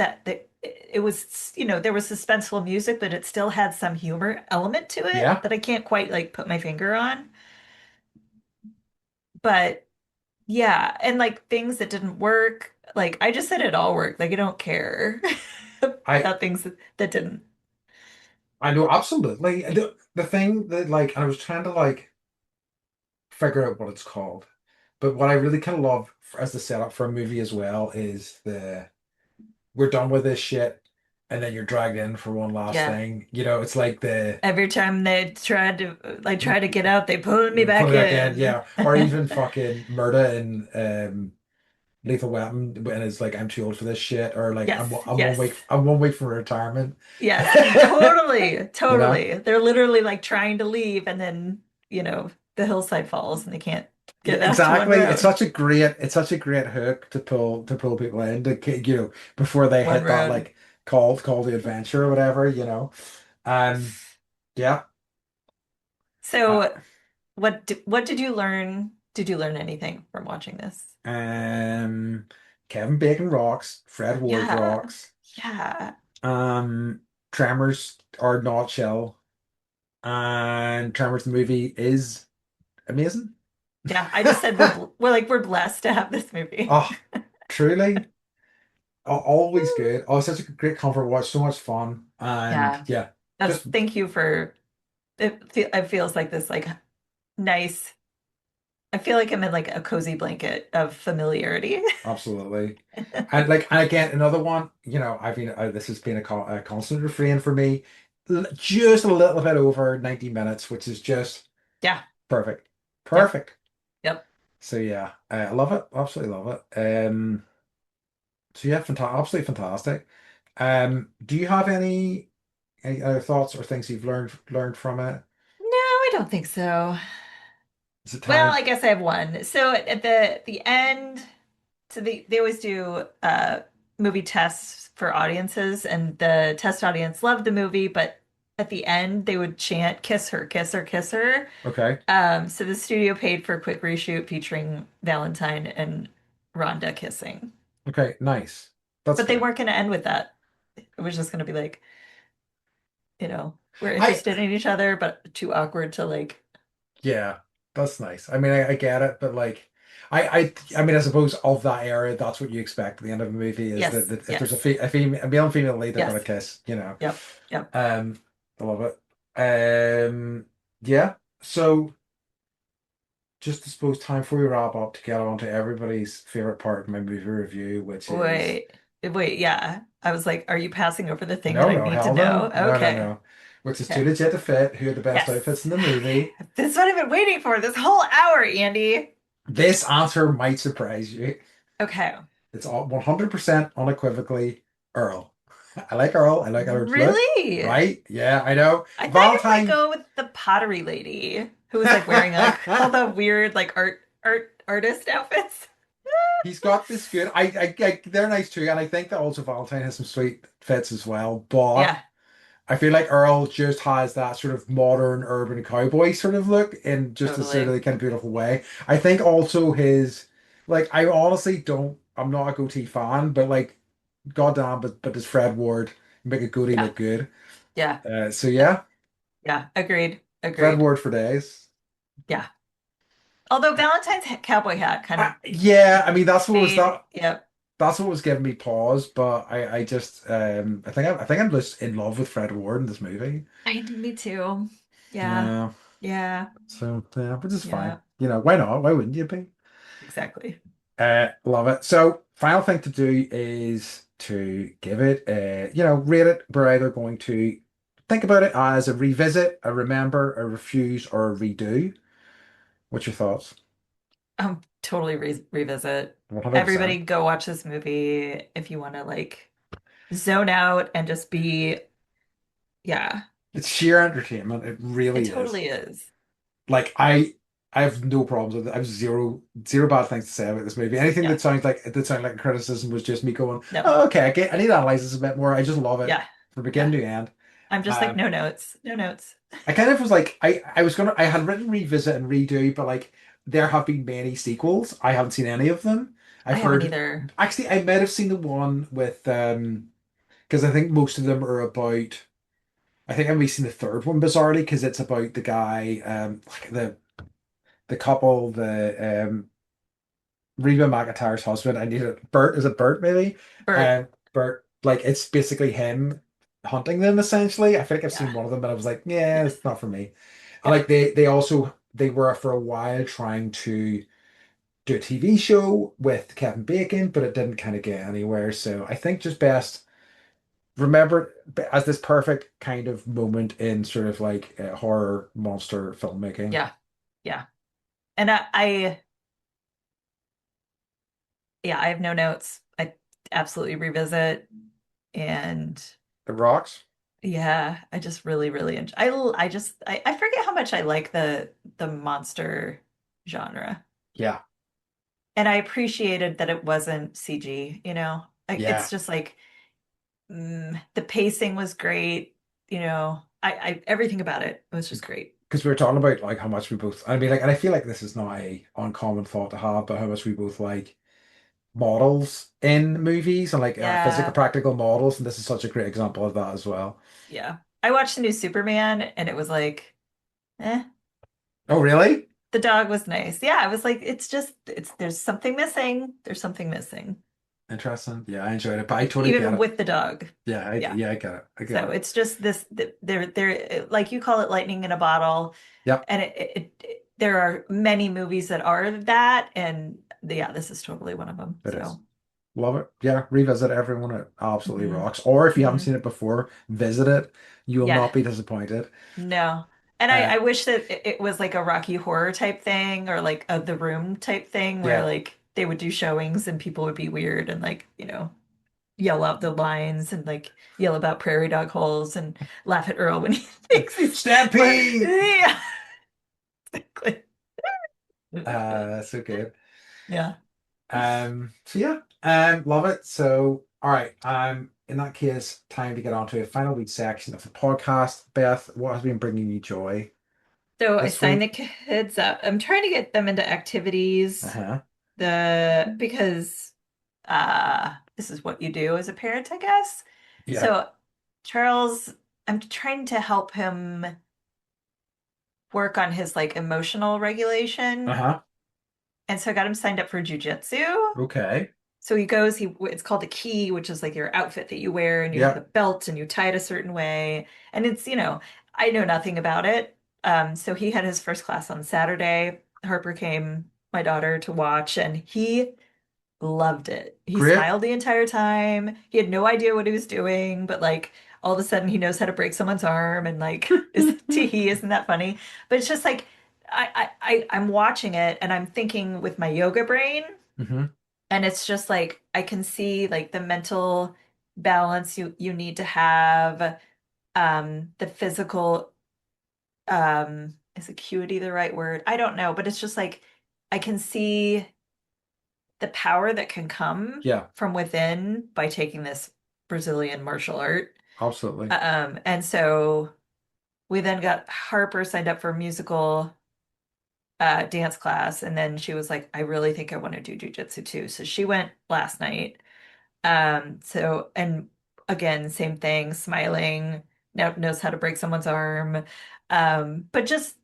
it was, there was suspenseful music, but it still had some humor element to it yeah. that I can't quite like put my finger on. But yeah, and like things that didn't work, like I just said it all worked. Like I don't care I about things that didn't. I know absolutely. The thing that like I was trying to like figure out what it's called, but what I really kind of love as the setup for a movie as well is the we're done with this shit, and then you're dragged in for one last Yeah. thing. It's like the Every time they tried to like try to get out, they pulled me put back it back in, in. yeah, or even fucking murder in Lethal Weapon when it's like I'm too old for this shit, or like Yes, I'm one yes, week I'm 1 week from retirement. yes. Totally, You know? totally. They're literally like trying to leave and then, the hillside falls and they can't Yeah, get out to one exactly. road. It's such a great hook to pull people in before they One hit that road. like call to adventure or whatever. Um, yeah. Uh, So what did you learn? Did you learn anything from watching this? um, Kevin Bacon rocks. Fred Ward Yeah. rocks. Yeah. Um, Tremors are not chill, and Tremors the movie is amazing. Yeah. I just said we're blessed to have this movie. Oh, truly, always good. Oh, such a great comfort watch, so much fun, and Yeah. yeah, That's just thank you for it feels like this like nice. I feel like I'm in like a cozy blanket of familiarity. absolutely. And again, another one. This has been a constant refrain for me. Just a little bit over 90 minutes, which is just Yeah. perfect, Yep. perfect. Yep. So yeah, I love it, absolutely love it. So yeah, absolutely fantastic. Do you have any other thoughts or things you've learned from it? No, I don't think so. Is it Well, time? I guess I have one. So at the end, so they always do movie tests for audiences, and the test audience loved the movie, but at the end they would chant kiss her, kiss her, kiss her. Okay. So the studio paid for a quick reshoot featuring Valentine and Rhonda kissing. Okay. Nice. That's But they good. weren't going to end with that. It was just going to be like, we're I interested in each other, but too awkward to like, Yeah, that's nice. I mean, I get it, but like, I mean, I suppose of that era, that's what you expect at the end of a movie is yes, that if there's yes, a male and female lead, they're gonna yes, kiss, you know. yep, yep. Um, I love it. Yeah. So just I suppose time for we wrap up to get on to everybody's favorite part of my movie review, which is Wait, wait, yeah. I was like, are you passing over the thing that no, I no, need to hell know? no, no, no, Okay, no, which is too okay. legit to fit. Who had the best outfits Yes. in the movie? This is what I've been waiting for this whole hour, Andy. This answer might surprise you. Okay. It's all 100% unequivocally Earl. I like Earl. I like Earl's look. Really? Right? Yeah, I know. I thought you might Valentine. go with the pottery lady who was like wearing like all the weird like artist outfits. He's got this good. They're nice too, and I think that also Valentine has some sweet fits as well. But Yeah, I feel like Earl just has that sort of modern urban cowboy sort of look in just a sort of totally. kind of beautiful way. I think also his like I honestly don't. I'm not a goatee fan, but like goddamn, but does Fred Ward make a goatee Yeah, look good? yeah, So yeah, yeah. Agreed. Fred Agreed. Ward for days. Yeah. Although Valentine's cowboy hat kind of Yeah, I mean made, yep. that's what was giving me pause, but I just I think I'm just in love with Fred Ward in this movie. Me too. Yeah. Yeah, Yeah. so yeah, which is fine. Yeah. You know, why not? Why wouldn't you be? Exactly. Love it. So final thing to do is to give it rate it. We're either going to think about it as a revisit, a remember, a refuse, or a redo. What's your thoughts? Totally revisit. 100%. Everybody go watch this movie if you want to like zone out and just be, yeah, It's sheer entertainment. It it really is. totally is. Like I have no problems with it. I have zero bad things to say about this movie. Anything Yeah. that sounded like a criticism was just me going, No. oh, okay, I need to analyze this a bit more. I just love it Yeah. from beginning Yeah. to end. I'm just like, Um, no notes. No notes. I kind of was like, I had written revisit and redo, but like there have been many sequels. I haven't seen any of them. I I've haven't heard either. actually I might have seen the one with because I think most of them are about. I think I've only seen the third one bizarrely because it's about the guy like the couple Reba McEntire's husband. I need it. Bert, is it Bert maybe? Bert. Bert, like it's basically him hunting them essentially. I feel like I've Yeah. seen one of them, but I was like, yeah, Yes. it's not for me. And Yeah. like they were for a while trying to do a TV show with Kevin Bacon, but it didn't kind of get anywhere. So I think just best remember as this perfect kind of moment in sort of like horror monster filmmaking. Yeah. Yeah. And yeah, I have no notes. I absolutely revisit. And It rocks. yeah, I just really, really enjoy. I forget how much I like the monster genre, Yeah, and I appreciated that it wasn't CG. Like it's yeah. just like the pacing was great. I everything about it was just great. Because we were talking about like how much we both I mean like and I feel like this is not a uncommon thought to have, but how much we both like models in movies and like physical Yeah, practical models, and this is such a great example of that as well. yeah. I watched the new Superman, and it was like, eh. Oh, really? The dog was nice. Yeah, I was like, it's there's something missing. There's something missing, Interesting. Yeah, I enjoyed it, but I totally get even it. with the dog. Yeah. Yeah, I get it. I get So it. it's just this, they're like you call it lightning in a bottle. Yep, And there are many movies that are that. And yeah, this is totally one of them. it is. So, Love it. Yeah, revisit everyone. It absolutely hmm rocks. Or if you haven't hmm seen it before, visit it. You will yeah, not be disappointed. no. And Uh, I wish that it was like a Rocky Horror type thing or like a The Room type thing where yeah. like they would do showings and people would be weird and like, yell out the lines and like yell about prairie dog holes and laugh at Earl when he thinks he's but Stampede! yeah, exactly. That's so good. Yeah. So yeah, love it. So all right, in that case, time to get on to a final week section of the podcast. Beth, what has been bringing you joy So I this signed the week? kids up. I'm trying to get them into activities, Uh-huh. because this is what you do as a parent, I guess. Yeah. So Charles, I'm trying to help him work on his like emotional regulation. Uh-huh. And so I got him signed up for jujitsu. Okay. So he goes, it's called a key, which is like your outfit that you wear, and you have Yeah. a belt and you tie it a certain way. And it's, I know nothing about it. So he had his first class on Saturday. Harper came, my daughter, to watch, and he loved it. He Great. smiled the entire time. He had no idea what he was doing, but like all of a sudden he knows how to break someone's arm and like is tee, isn't that funny? But it's just like I'm watching it and I'm thinking with my yoga brain, Hmm. and it's just like I can see like the mental balance you need to have, the physical, is acuity the right word? I don't know, but it's just like I can see the power that can come Yeah, from within by taking this Brazilian martial art. absolutely. And so we then got Harper signed up for musical dance class, and then she was like, I really think I want to do jujitsu too. So she went last night. So and again, same thing, smiling, now knows how to break someone's arm. But just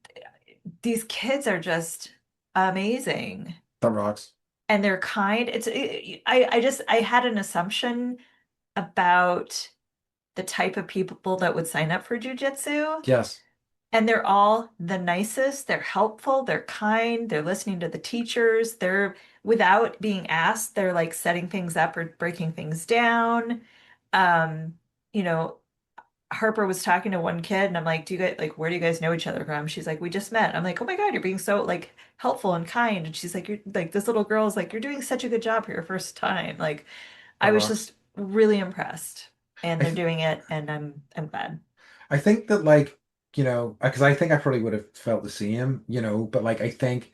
these kids are just amazing. That rocks. And they're kind. I had an assumption about the type of people that would sign up for jujitsu, Yes. and they're all the nicest. They're helpful. They're kind. They're listening to the teachers. They're without being asked. They're like setting things up or breaking things down. Um, you know, Harper was talking to one kid, and I'm like, "Do you guys like where do you guys know each other from?" She's like, "We just met." I'm like, "Oh my God, you're being so like helpful and kind." And she's like, "You're like this little girl is like, you're doing such a good job for your first time." Like, I That was rocks. just really impressed, and I they're th doing it, and I'm glad. I think that like, because I think I probably would have felt the same, but like I think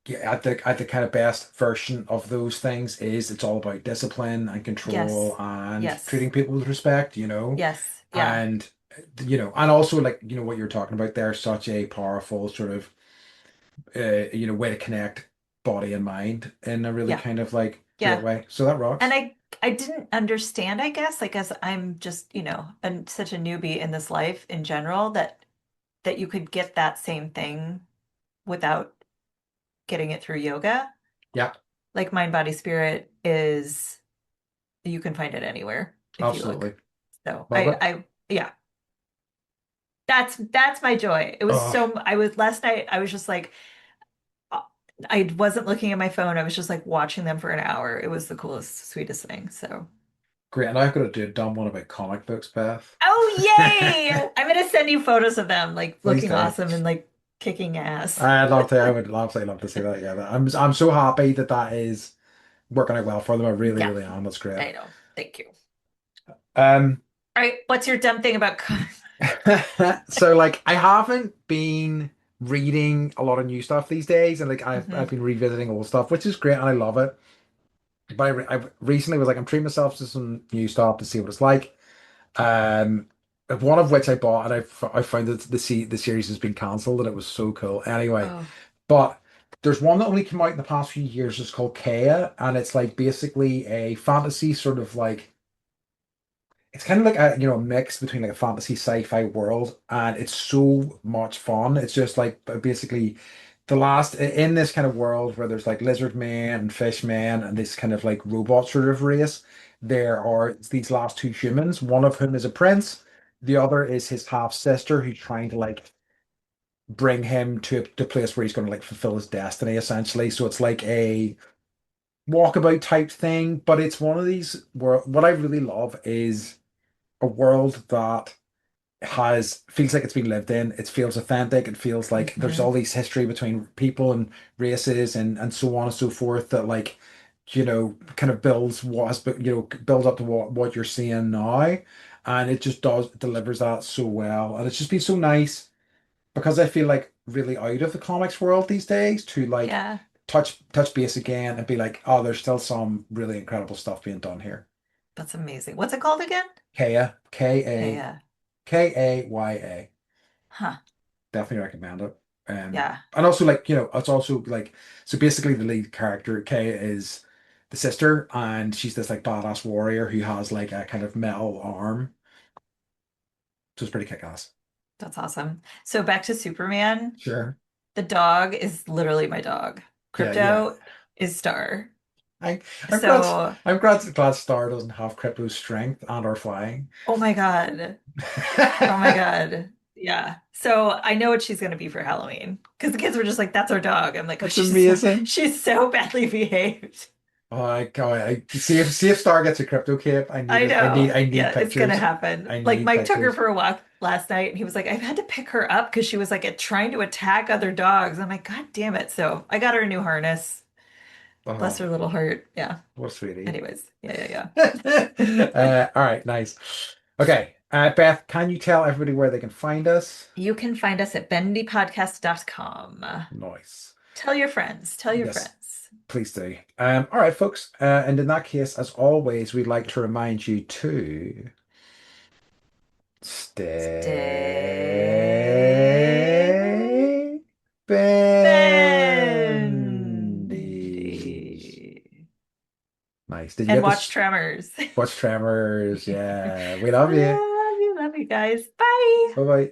yeah, at the kind of best version of those things is it's all about discipline and control Yes, and treating yes, people with respect, yes, yeah, and and also like what you're talking about there, such a powerful sort of way to connect body and mind in a really yeah, kind of like great yeah. way. So that And rocks. I didn't understand, I guess, like as I'm just, such a newbie in this life in general, that you could get that same thing without getting it through yoga. Yeah, Like mind, body, spirit is you can find it anywhere if you look. absolutely. So Love it. yeah, that's my joy. It was Oh, so I was last night. I was just like uh, I wasn't looking at my phone. I was just like watching them for an hour. It was the coolest, sweetest thing. So. great. And I've got to do a dumb one about comic books, Beth. Oh, yay! I'm gonna send you photos of them like Please looking do. awesome and like kicking ass. I'd love to. I would absolutely love to see that. Yeah, I'm so happy that that is working out well for them. I really, Yeah, really am. That's great. I know. Thank you. Um, All right, what's your dumb thing about so like I haven't been reading a lot of new stuff these days, and like I've hmm been revisiting old stuff, which is great, and I love it. But I recently was like, I'm treating myself to some new stuff to see what it's like. Um, one of which I bought, and I found that the series has been cancelled, and it was so cool. Anyway, Oh. but there's one that only came out in the past few years. It's called Kea, and it's like basically a fantasy sort of like it's kind of like a mix between like a fantasy sci-fi world, and it's so much fun. It's just like basically the last in this kind of world where there's like lizard men and fish men and this kind of like robot sort of race. There are these last two humans, one of whom is a prince, the other is his half sister who's trying to like bring him to the place where he's going to like fulfill his destiny essentially. So it's like a walkabout type thing, but it's one of these where what I really love is a world that has feels like it's been lived in. It feels authentic. It feels like there's hmm all these history between people and races and so on and so forth that like kind of builds what has been builds up to what you're seeing now, and it just does delivers that so well, and it's just been so nice because I feel like really out of the comics world these days to like Yeah. touch base again and be like, oh, there's still some really incredible stuff being done here. That's amazing. What's it called again? Kaya, Okay, K-A, yeah. Kaya. Huh. Definitely recommend it. Yeah. And also like, it's also like so basically the lead character, Kaya, is the sister, and she's this like badass warrior who has like a kind of metal arm. So it's pretty kick-ass. That's awesome. So back to Superman. Sure. The dog is literally my dog. Yeah. Crypto is Star. I I'm glad So, I'm glad Star doesn't have crypto strength and or flying. oh my God. Oh my God. Yeah. So I know what she's gonna be for Halloween. Because the kids were just like, that's our dog. I'm like, oh, That's amazing. she's so badly behaved. Oh my God. See if Star gets a crypto cape. I need I it. I need know. I Yeah, need it's gonna pictures. happen. I Like need Mike took her pictures. for a walk last night and he was like, I've had to pick her up because she was like trying to attack other dogs. I'm like, God damn it. So I got her a new harness. Bless her Oh, little heart. Yeah. what a sweetie. Anyways. Yeah, yeah. All right, nice. Okay, Beth, can you tell everybody where they can find us? You can find us at bendypodcast.com. Nice. Tell your friends. Tell your Yes, friends. please do. All right, folks. And in that case, as always, we'd like to remind you to Stay stay bendy. bendy. Nice. Did you And get watch this? Tremors. Watch Tremors. Yeah, we love you. Love you guys. Bye. Bye bye.